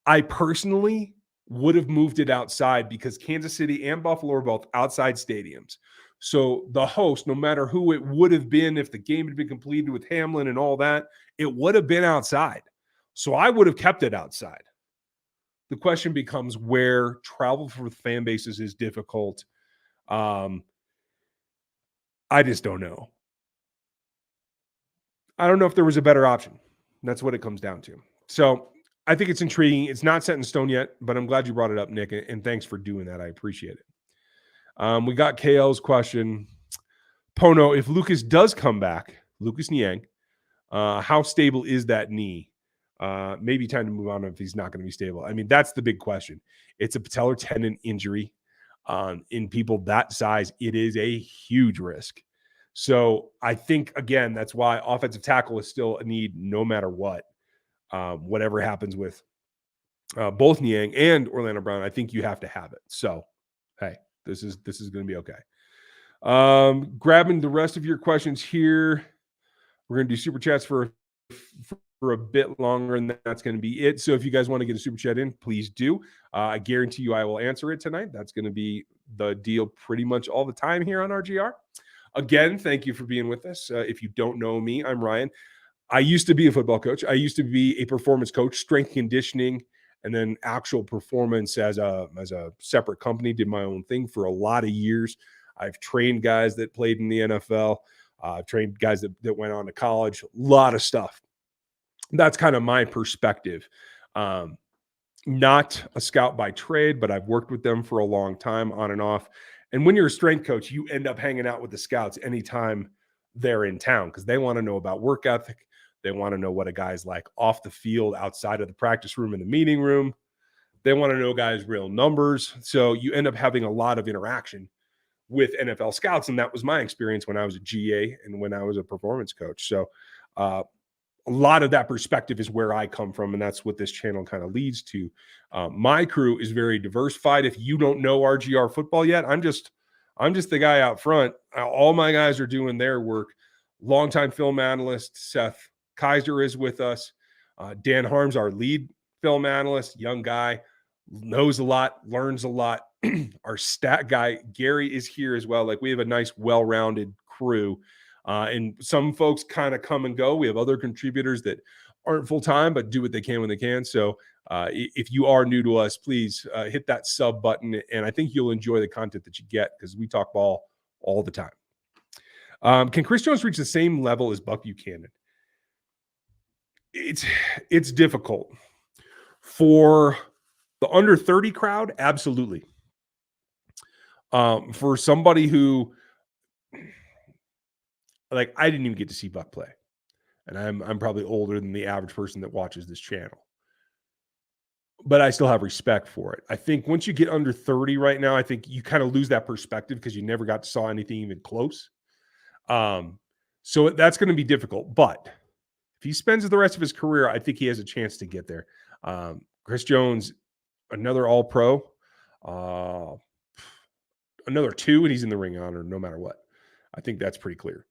I personally would have moved it outside because Kansas City and Buffalo are both outside stadiums. So the host, no matter who it would have been, if the game had been completed with Hamlin and all that, it would have been outside. So I would have kept it outside. The question becomes where travel for fan bases is difficult. I just don't know. I don't know if there was a better option. That's what it comes down to. So I think it's intriguing. It's not set in stone yet, but I'm glad you brought it up, Nick, and thanks for doing that. I appreciate it. We got KL's question. Pono, if Lucas does come back, Lucas Niang, how stable is that knee? Maybe time to move on if he's not going to be stable. I mean, that's the big question. It's a patellar tendon injury. In people that size, it is a huge risk. So I think, again, that's why offensive tackle is still a need no matter what. Whatever happens with both Niang and Orlando Brown, I think you have to have it. So, hey, this is going to be okay. Grabbing the rest of your questions here. We're going to do super chats for a bit longer, and that's going to be it. So if you guys want to get a super chat in, please do. I guarantee you I will answer it tonight. That's going to be the deal pretty much all the time here on RGR. Again, thank you for being with us. If you don't know me, I'm Ryan. I used to be a football coach. I used to be a performance coach, strength conditioning, and then actual performance as a separate company. Did my own thing for a lot of years. I've trained guys that played in the NFL. I've trained guys that went on to college. A lot of stuff. That's kind of my perspective. Not a scout by trade, but I've worked with them for a long time on and off. And when you're a strength coach, you end up hanging out with the scouts anytime they're in town because they want to know about work ethic. They want to know what a guy's like off the field, outside of the practice room, in the meeting room. They want to know guys' real numbers. So you end up having a lot of interaction with NFL scouts. And that was my experience when I was a GA and when I was a performance coach. So a lot of that perspective is where I come from, and that's what this channel kind of leads to. My crew is very diversified. If you don't know RGR football yet, I'm just the guy out front. All my guys are doing their work. Longtime film analyst Seth Kaiser is with us. Dan Harms, our lead film analyst, young guy, knows a lot, learns a lot. Our stat guy Gary is here as well. Like, we have a nice, well-rounded crew. And some folks kind of come and go. We have other contributors that aren't full-time, but do what they can when they can. So if you are new to us, please hit that sub button. And I think you'll enjoy the content that you get because we talk ball all the time. Can Chris Jones reach the same level as Buck Buchanan? It's difficult. For the under 30 crowd, absolutely. For somebody who, like, I didn't even get to see Buck play, and I'm probably older than the average person that watches this channel, but I still have respect for it. I think once you get under 30 right now, I think you kind of lose that perspective because you never got to saw anything even close. So that's going to be difficult, but if he spends the rest of his career, I think he has a chance to get there. Chris Jones, another All-Pro, another 2, and he's in the Ring of Honor no matter what. I think that's pretty clear.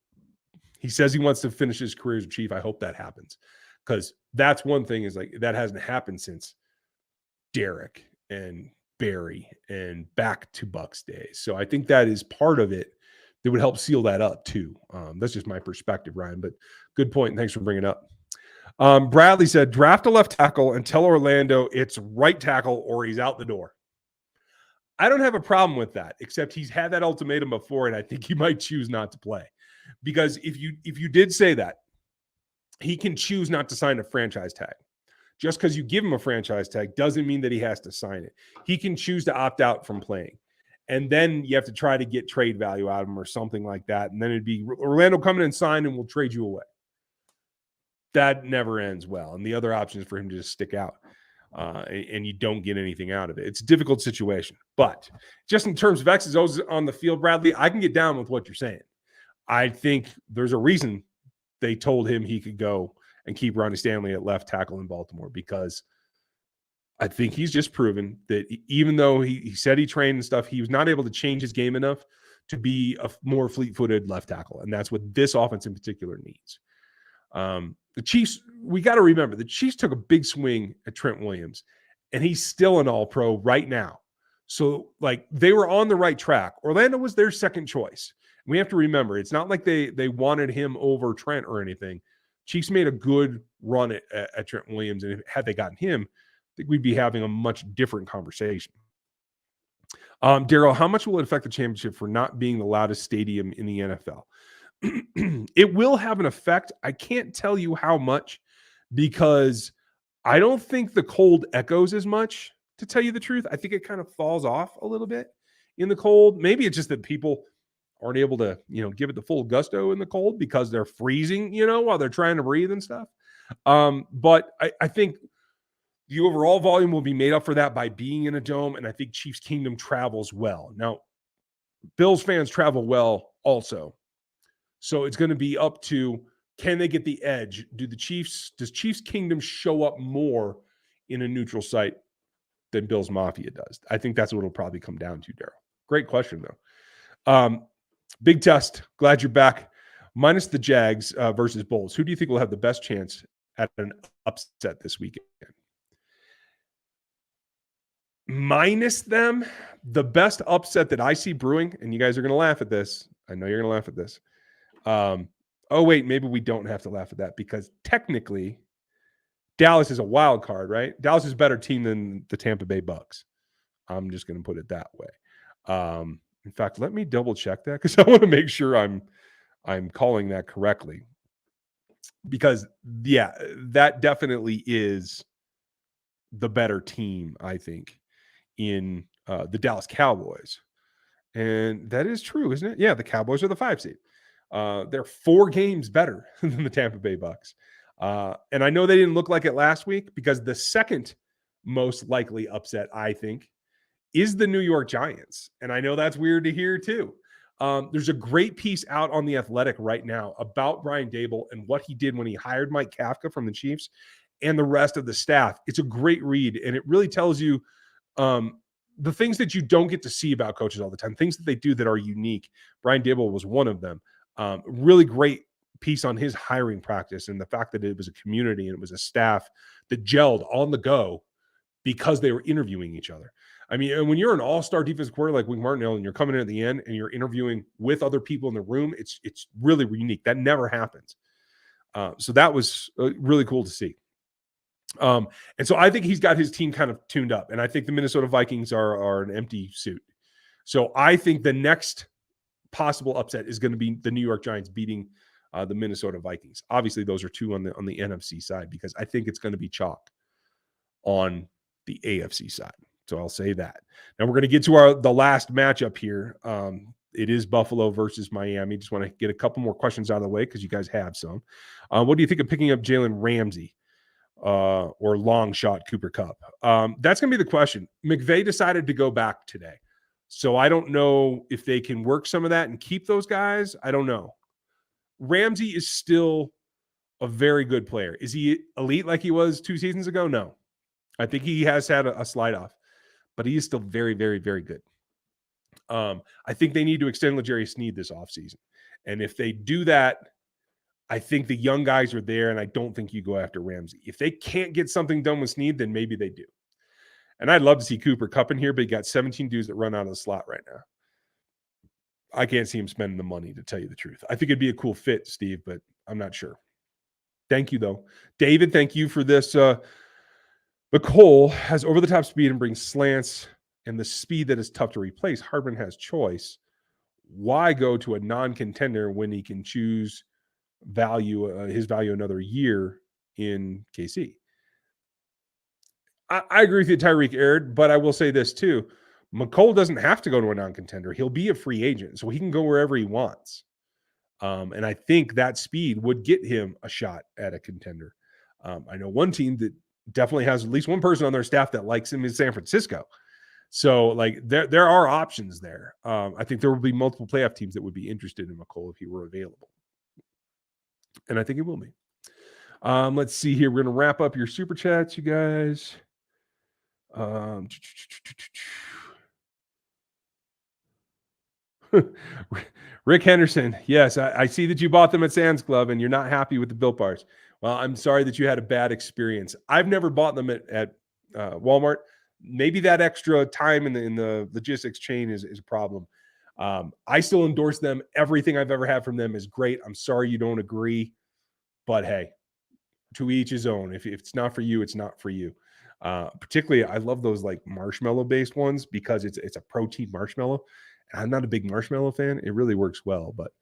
He says he wants to finish his career as a Chief. I hope that happens, because that's one thing, is like, that hasn't happened since Derek and Barry and back to Bucks days. So I think that is part of it that would help seal that up too. That's just my perspective, Ryan, but good point. Thanks for bringing it up. Bradley said, draft a left tackle and tell Orlando it's right tackle or he's out the door. I don't have a problem with that, except he's had that ultimatum before, and I think he might choose not to play. Because if you did say that, he can choose not to sign a franchise tag. Just because you give him a franchise tag doesn't mean that he has to sign it. He can choose to opt out from playing. And then you have to try to get trade value out of him or something like that. And then it'd be Orlando coming and sign and we'll trade you away. That never ends well. And the other option is for him to just stick out. And you don't get anything out of it. It's a difficult situation. But just in terms of X's O's on the field, Bradley, I can get down with what you're saying. I think there's a reason they told him he could go and keep Ronnie Stanley at left tackle in Baltimore, because I think he's just proven that even though he said he trained and stuff, he was not able to change his game enough to be a more fleet-footed left tackle. And that's what this offense in particular needs. The Chiefs, we got to remember, the Chiefs took a big swing at Trent Williams, and he's still an All-Pro right now. So, like, they were on the right track. Orlando was their second choice. We have to remember, it's not like they wanted him over Trent or anything. Chiefs made a good run at Trent Williams, and had they gotten him, I think we'd be having a much different conversation. Daryl, how much will it affect the championship for not being the loudest stadium in the NFL? It will have an effect. I can't tell you how much, because I don't think the cold echoes as much, to tell you the truth. I think it kind of falls off a little bit in the cold. Maybe it's just that people aren't able to, give it the full gusto in the cold because they're freezing, while they're trying to breathe and stuff. But I think the overall volume will be made up for that by being in a dome, and I think Chiefs Kingdom travels well. Now, Bills fans travel well also. So it's going to be up to, can they get the edge? Does Chiefs Kingdom show up more in a neutral site than Bills Mafia does? I think that's what it'll probably come down to, Daryl. Great question, though. Big test. Glad you're back. Minus the Jags versus Bulls, who do you think will have the best chance at an upset this weekend? Minus them, the best upset that I see brewing, and you guys are going to laugh at this, I know you're going to laugh at this. Oh, wait, maybe we don't have to laugh at that because technically Dallas is a wild card, right? Dallas is a better team than the Tampa Bay Bucks. I'm just going to put it that way. In fact, let me double check that because I want to make sure I'm calling that correctly. Because, yeah, that definitely is the better team, I think, in the Dallas Cowboys. And that is true, isn't it? Yeah, the Cowboys are the 5 seed. They're 4 games better than the Tampa Bay Bucks. And I know they didn't look like it last week because the second most likely upset, I think, is the New York Giants. And I know that's weird to hear too. There's a great piece out on The Athletic right now about Brian Daboll and what he did when he hired Mike Kafka from the Chiefs and the rest of the staff. It's a great read, and it really tells you the things that you don't get to see about coaches all the time, things that they do that are unique. Brian Daboll was one of them. Really great piece on his hiring practice and the fact that it was a community and it was a staff that gelled on the go because they were interviewing each other. I mean, and when you're an all-star defensive coordinator like Wink Martindale and you're coming in at the end and you're interviewing with other people in the room, it's really unique. That never happens. So that was really cool to see. And so I think he's got his team kind of tuned up. And I think the Minnesota Vikings are an empty suit. So I think the next possible upset is going to be the New York Giants beating the Minnesota Vikings. Obviously, those are 2 on the NFC side because I think it's going to be chalk on the AFC side. So I'll say that. Now we're going to get to the last matchup here. It is Buffalo versus Miami. Just want to get a couple more questions out of the way because you guys have some. What do you think of picking up Jalen Ramsey or long shot Cooper Kupp? That's going to be the question. McVay decided to go back today. So I don't know if they can work some of that and keep those guys. I don't know. Ramsey is still a very good player. Is he elite like he was 2 seasons ago? No. I think he has had a slide off, but he is still very, very, very good. I think they need to extend L'Jarius Sneed this offseason. And if they do that, I think the young guys are there, and I don't think you go after Ramsey. If they can't get something done with Sneed, then maybe they do. And I'd love to see Cooper Kupp in here, but he got 17 dudes that run out of the slot right now. I can't see him spending the money, to tell you the truth. I think it'd be a cool fit, Steve, but I'm not sure. Thank you, though. David, thank you for this. McCole has over-the-top speed and brings slants and the speed that is tough to replace. Hardman has choice. Why go to a non-contender when he can choose his value another year in KC? I agree with you, Tyreek Aird, but I will say this too. McCole doesn't have to go to a non-contender. He'll be a free agent, so he can go wherever he wants. And I think that speed would get him a shot at a contender. I know one team that definitely has at least one person on their staff that likes him in San Francisco. So, like, there are options there. I think there will be multiple playoff teams that would be interested in McCole if he were available. And I think it will be. Let's see here. We're going to wrap up your super chats, you guys. Rick Henderson. Yes, I see that you bought them at Sam's Club and you're not happy with the Built Bars. Well, I'm sorry that you had a bad experience. I've never bought them at Walmart. Maybe that extra time in the logistics chain is a problem. I still endorse them. Everything I've ever had from them is great. I'm sorry you don't agree, but hey, to each his own. If it's not for you, it's not for you. Particularly, I love those like marshmallow-based ones because it's a protein marshmallow. I'm not a big marshmallow fan. It really works well, but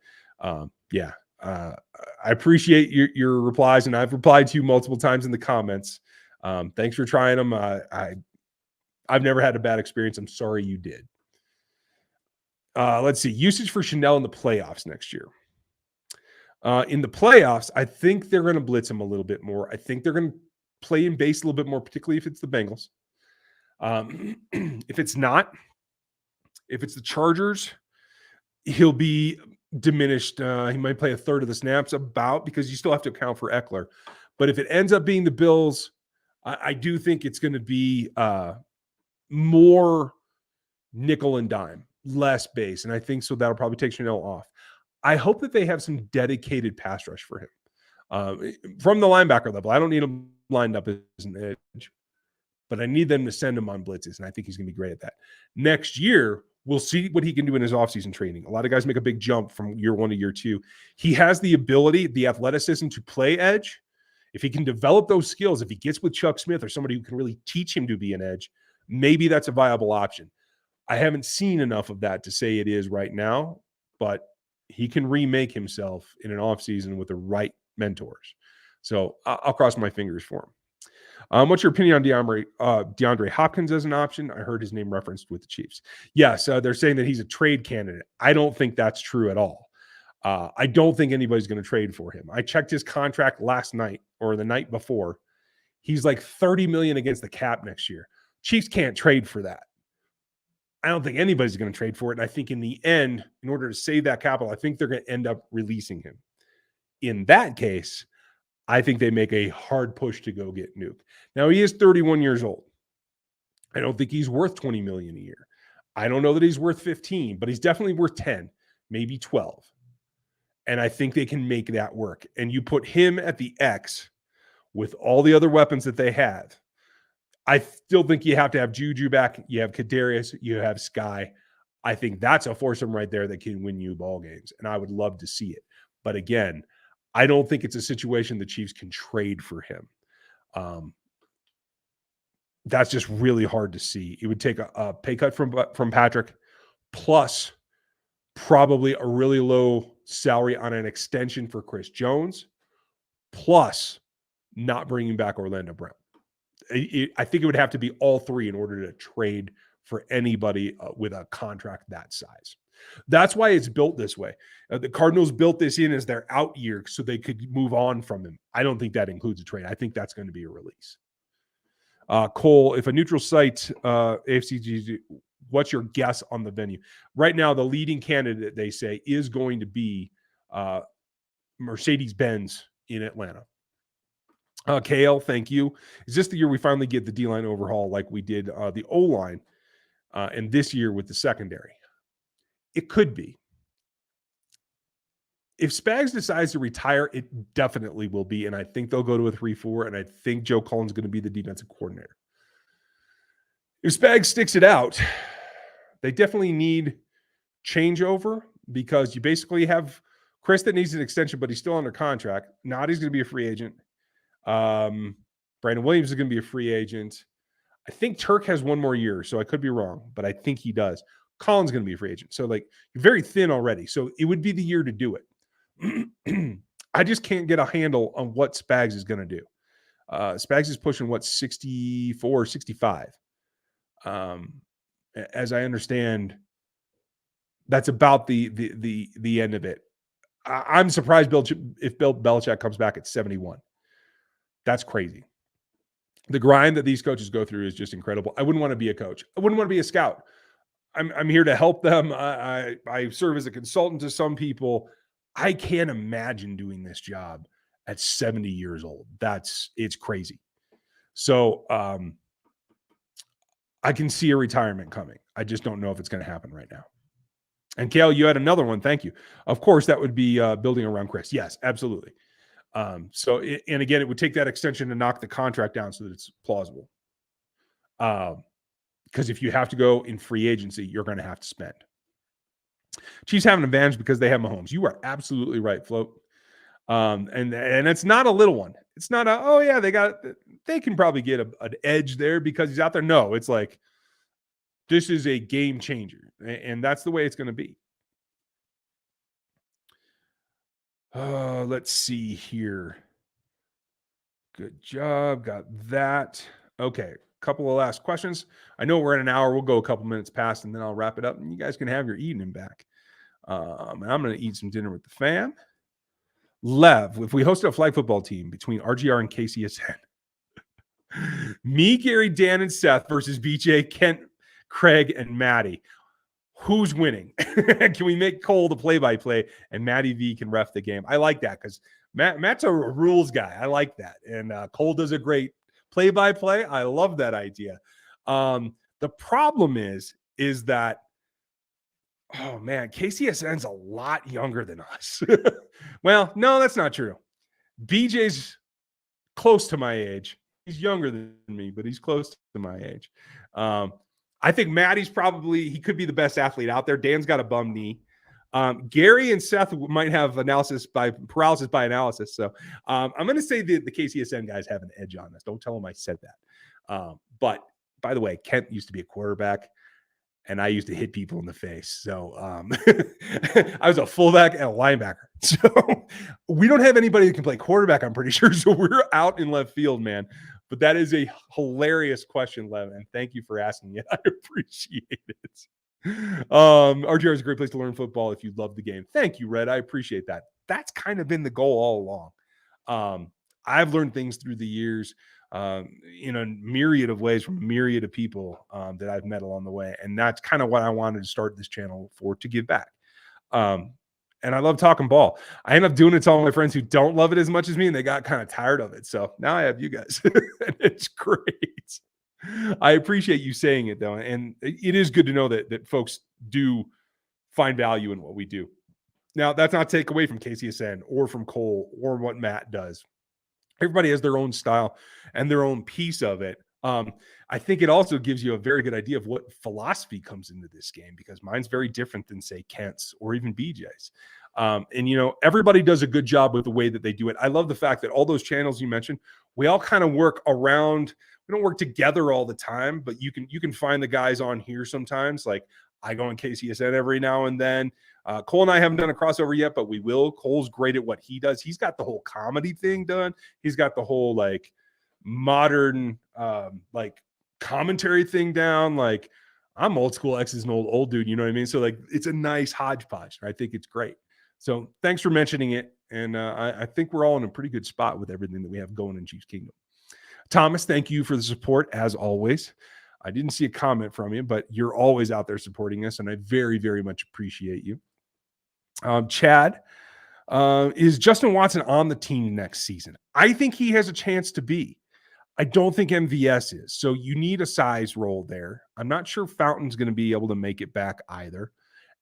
yeah. I appreciate your replies, and I've replied to you multiple times in the comments. Thanks for trying them. I've never had a bad experience. I'm sorry you did. Let's see. Usage for Chanel in the playoffs next year. In the playoffs, I think they're going to blitz him a little bit more. I think they're going to play in base a little bit more, particularly if it's the Bengals. If it's not, if it's the Chargers, he'll be diminished. He might play a third of the snaps because you still have to account for Eckler. But if it ends up being the Bills, I do think it's going to be more nickel and dime, less base. And I think so that'll probably take Chanel off. I hope that they have some dedicated pass rush for him from the linebacker level. I don't need him lined up as an edge, but I need them to send him on blitzes, and I think he's going to be great at that. Next year, We'll see what he can do in his offseason training. A lot of guys make a big jump from year 1 to year 2. He has the ability, the athleticism to play edge. If he can develop those skills, if he gets with Chuck Smith or somebody who can really teach him to be an edge, maybe that's a viable option. I haven't seen enough of that to say it is right now, but he can remake himself in an offseason with the right mentors. So I'll cross my fingers for him. What's your opinion on DeAndre Hopkins as an option? I heard his name referenced with the Chiefs. Yes, they're saying that he's a trade candidate. I don't think that's true at all. I don't think anybody's going to trade for him. I checked his contract last night or the night before. He's like $30 million against the cap next year. Chiefs can't trade for that. I don't think anybody's going to trade for it. And I think in the end, in order to save that capital, I think they're going to end up releasing him. In that case, I think they make a hard push to go get Nuke. Now, he is 31 years old. I don't think he's worth $20 million a year. I don't know that he's worth 15, but he's definitely worth 10, maybe 12. And I think they can make that work. And you put him at the X with all the other weapons that they have. I still think you have to have Juju back. You have Kadarius. You have Sky. I think that's a foursome right there that can win you ball games. And I would love to see it. But again, I don't think it's a situation the Chiefs can trade for him. That's just really hard to see. It would take a pay cut from Patrick, plus probably a really low salary on an extension for Chris Jones, plus not bringing back Orlando Brown. I think it would have to be all three in order to trade for anybody with a contract that size. That's why it's built this way. The Cardinals built this in as their out year so they could move on from him. I don't think that includes a trade. I think that's going to be a release. Cole, if a neutral site, AFCG, what's your guess on the venue? Right now, the leading candidate, they say, is going to be Mercedes-Benz in Atlanta. KL, thank you. Is this the year we finally get the D-line overhaul like we did the O-line and this year with the secondary? It could be. If Spags decides to retire, it definitely will be, and I think they'll go to a 3-4, and I think Joe Cullen's going to be the defensive coordinator. If Spags sticks it out, they definitely need changeover because you basically have Chris that needs an extension, but he's still under contract. Nadi's going to be a free agent. Brandon Williams is going to be a free agent. I think Turk has one more year, so I could be wrong, but I think he does. Colin's going to be a free agent. So, like, you're very thin already. So it would be the year to do it. I just can't get a handle on what Spags is going to do. Spags is pushing, 64, 65. As I understand, that's about the end of it. I'm surprised if Bill Belichick comes back at 71. That's crazy. The grind that these coaches go through is just incredible. I wouldn't want to be a coach. I wouldn't want to be a scout. I'm here to help them. I serve as a consultant to some people. I can't imagine doing this job at 70 years old. It's crazy. So I can see a retirement coming. I just don't know if it's going to happen right now. And Kale, you had another one. Thank you. Of course, that would be building around Chris. Yes, absolutely. And again, it would take that extension to knock the contract down so that it's plausible. Because if you have to go in free agency, you're going to have to spend. Chiefs have an advantage because they have Mahomes. You are absolutely right, Float. And it's not a little one. It's not they can probably get an edge there because he's out there. No, it's like, this is a game changer. And that's the way it's going to be. Let's see here. Good job. Got that. Okay. Couple of last questions. I know we're at an hour. We'll go a couple minutes past and then I'll wrap it up and you guys can have your evening back. And I'm going to eat some dinner with the fam. Lev, if we hosted a flag football team between RGR and KCSN, me, Gary, Dan, and Seth versus BJ, Kent, Craig, and Maddie, who's winning? Can we make Cole the play-by-play and Maddie V can ref the game? I like that because Matt's a rules guy. I like that. And Cole does a great play-by-play. I love that idea. The problem is that, oh man, KCSN's a lot younger than us. Well, no, that's not true. BJ's close to my age. He's younger than me, but he's close to my age. I think Maddie's he could be the best athlete out there. Dan's got a bum knee. Gary and Seth might have paralysis by analysis. So I'm going to say the KCSN guys have an edge on this. Don't tell them I said that. But by the way, Kent used to be a quarterback, and I used to hit people in the face. So I was a fullback and a linebacker. So we don't have anybody who can play quarterback, I'm pretty sure. So we're out in left field, man. But that is a hilarious question, Levin. And thank you for asking it. I appreciate it. RGR is a great place to learn football if you love the game. Thank you, Red. I appreciate that. That's kind of been the goal all along. I've learned things through the years in a myriad of ways from a myriad of people that I've met along the way. And that's kind of what I wanted to start this channel for, to give back. And I love talking ball. I end up doing it to all my friends who don't love it as much as me, and they got kind of tired of it. So now I have you guys. And it's great. I appreciate you saying it, though. And it is good to know that folks do find value in what we do. Now, that's not take away from KCSN or from Cole or what Matt does. Everybody has their own style and their own piece of it. I think it also gives you a very good idea of what philosophy comes into this game, because mine's very different than, say, Kent's or even BJ's. And, everybody does a good job with the way that they do it. I love the fact that all those channels you mentioned, we all kind of work around. We don't work together all the time, but you can find the guys on here sometimes. Like I go on KCSN every now and then. Cole and I haven't done a crossover yet, but we will. Cole's great at what he does. He's got the whole comedy thing done. He's got the whole modern commentary thing down. Like I'm old school, X is an old dude, you know what I mean? So it's a nice hodgepodge. I think it's great. So thanks for mentioning it. And I think we're all in a pretty good spot with everything that we have going in Chiefs Kingdom. Thomas, thank you for the support as always. I didn't see a comment from you, but you're always out there supporting us, and I very, very much appreciate you. Chad, is Justin Watson on the team next season? I think he has a chance to be. I don't think MVS is. So you need a size role there. I'm not sure Fountain's going to be able to make it back either.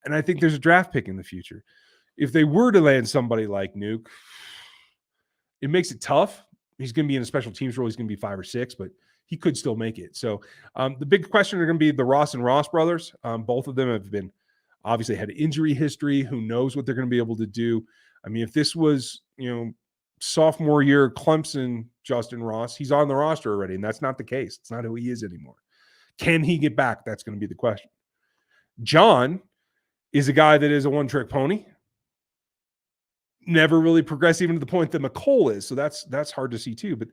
And I think there's a draft pick in the future. If they were to land somebody like Nuke, it makes it tough. He's going to be in a special teams role. He's going to be 5 or 6, but he could still make it. So the big question are going to be the Ross and Ross brothers. Both of them have been obviously had injury history. Who knows what they're going to be able to do? I mean, if this was, sophomore year Clemson Justin Ross, he's on the roster already, and that's not the case. It's not who he is anymore. Can he get back? That's going to be the question. John is a guy that is a one-trick pony. Never really progressed even to the point that McCole is. So that's hard to see too. But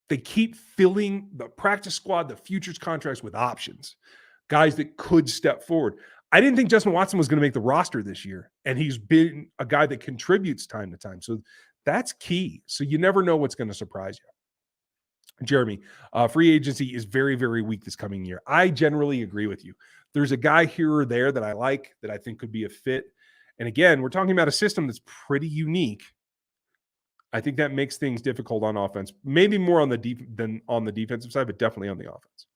they keep filling the practice squad, the futures contracts with options, guys that could step forward. I didn't think Justin Watson was going to make the roster this year, and he's been a guy that contributes time to time. So that's key. So you never know what's going to surprise you. Jeremy, free agency is very, very weak this coming year. I generally agree with you. There's a guy here or there that I like, that I think could be a fit. And again, we're talking about a system that's pretty unique. I think that makes things difficult on offense, maybe more on than on the defensive side, but definitely on the offense.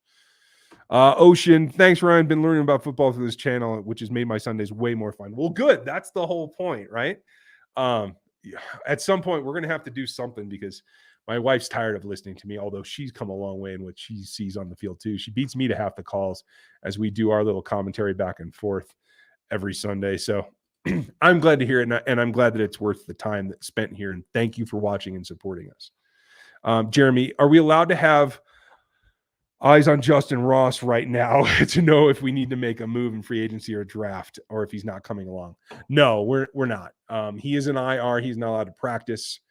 Ocean, thanks, Ryan. Been learning about football through this channel, which has made my Sundays way more fun. Well, good. That's the whole point, right? At some point, we're going to have to do something, because my wife's tired of listening to me, although she's come a long way in what she sees on the field too. She beats me to half the calls as we do our little commentary back and forth every Sunday. So I'm glad to hear it, and I'm glad that it's worth the time that's spent here. And thank you for watching and supporting us. Jeremy, are we allowed to have eyes on Justin Ross right now to know if we need to make a move in free agency or draft, or if he's not coming along? No, we're not. He is an IR. He's not allowed to practice.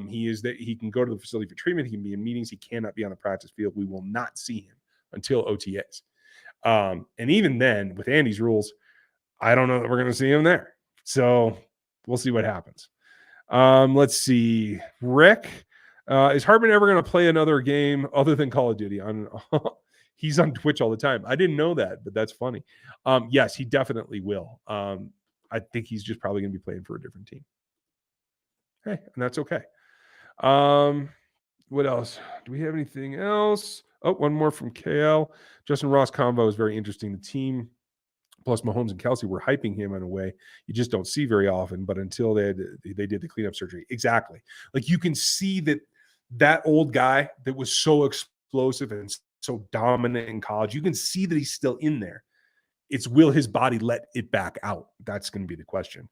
He can go to the facility for treatment. He can be in meetings. He cannot be on the practice field. We will not see him until OTAs. And even then, with Andy's rules, I don't know that we're going to see him there. So we'll see what happens. Let's see. Rick, is Hartman ever going to play another game other than Call of Duty? He's on Twitch all the time. I didn't know that, but that's funny. Yes, he definitely will. I think he's just probably going to be playing for a different team. Hey, and that's okay. What else? Do we have anything else? Oh, one more from KL. Justin Ross combo is very interesting. The team, plus Mahomes and Kelsey, were hyping him in a way you just don't see very often, but until they did the cleanup surgery. Exactly. Like you can see that old guy that was so explosive and so dominant in college. You can see that he's still in there. It's will his body let it back out? That's going to be the question.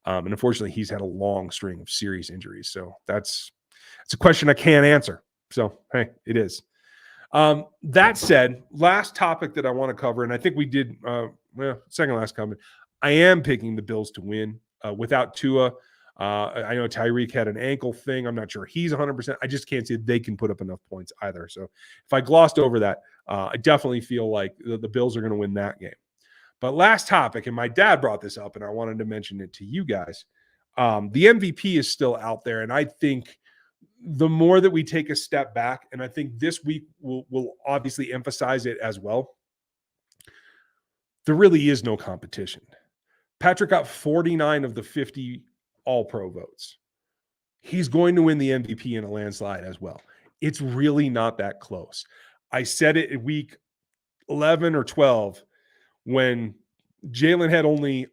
And unfortunately, he's had a long string of serious injuries. So it's a question I can't answer. So, hey, it is. That said, last topic that I want to cover, and I think we did, second last comment. I am picking the Bills to win without Tua. I know Tyreek had an ankle thing. I'm not sure he's 100%. I just can't see they can put up enough points either. So if I glossed over that, I definitely feel like the Bills are going to win that game. But last topic, and my dad brought this up, and I wanted to mention it to you guys. The MVP is still out there, and I think the more that we take a step back, and I think this week will obviously emphasize it as well, there really is no competition. Patrick got 49 of the 50 All-Pro votes. He's going to win the MVP in a landslide as well. It's really not that close. I said it in week 11 or 12 when Jalen had only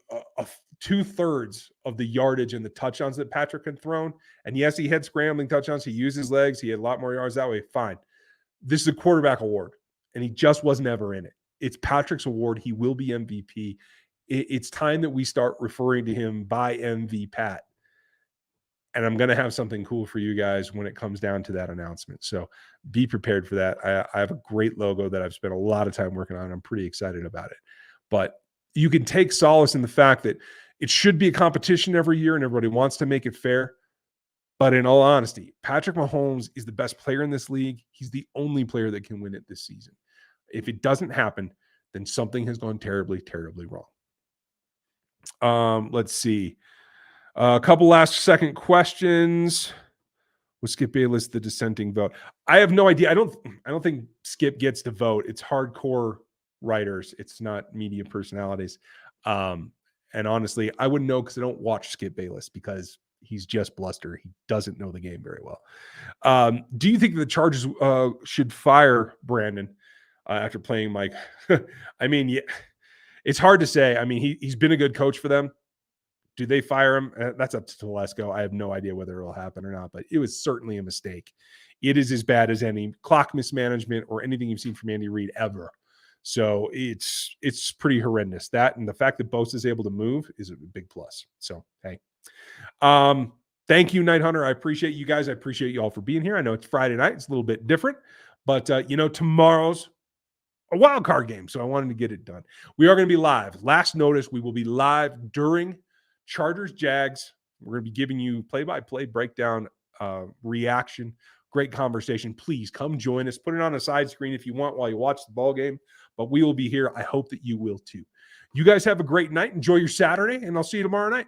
2/3 of the yardage and the touchdowns that Patrick had thrown. And yes, he had scrambling touchdowns. He used his legs. He had a lot more yards that way. Fine. This is a quarterback award, and he just was never in it. It's Patrick's award. He will be MVP. It's time that we start referring to him by MV Pat. And I'm going to have something cool for you guys when it comes down to that announcement. So be prepared for that. I have a great logo that I've spent a lot of time working on. I'm pretty excited about it. But you can take solace in the fact that it should be a competition every year and everybody wants to make it fair. But in all honesty, Patrick Mahomes is the best player in this league. He's the only player that can win it this season. If it doesn't happen, then something has gone terribly, terribly wrong. Let's see. A couple last second questions. Was Skip Bayless the dissenting vote? I have no idea. I don't think Skip gets the vote. It's hardcore writers. It's not media personalities. And honestly, I wouldn't know because I don't watch Skip Bayless because he's just bluster. He doesn't know the game very well. Do you think the Chargers should fire Brandon after playing Mike? I mean, yeah, it's hard to say. I mean, he's been a good coach for them. Do they fire him? That's up to Telesco. I have no idea whether it'll happen or not, but it was certainly a mistake. It is as bad as any clock mismanagement or anything you've seen from Andy Reid ever. So it's pretty horrendous. That and the fact that Bosa is able to move is a big plus. So, hey. Thank you, Night Hunter. I appreciate you guys. I appreciate you all for being here. I know it's Friday night. It's a little bit different, but tomorrow's a wild card game. So I wanted to get it done. We are going to be live. Last notice, we will be live during Chargers Jags. We're going to be giving you play-by-play breakdown, reaction, great conversation. Please come join us. Put it on a side screen if you want while you watch the ball game, but we will be here. I hope that you will too. You guys have a great night. Enjoy your Saturday, and I'll see you tomorrow night.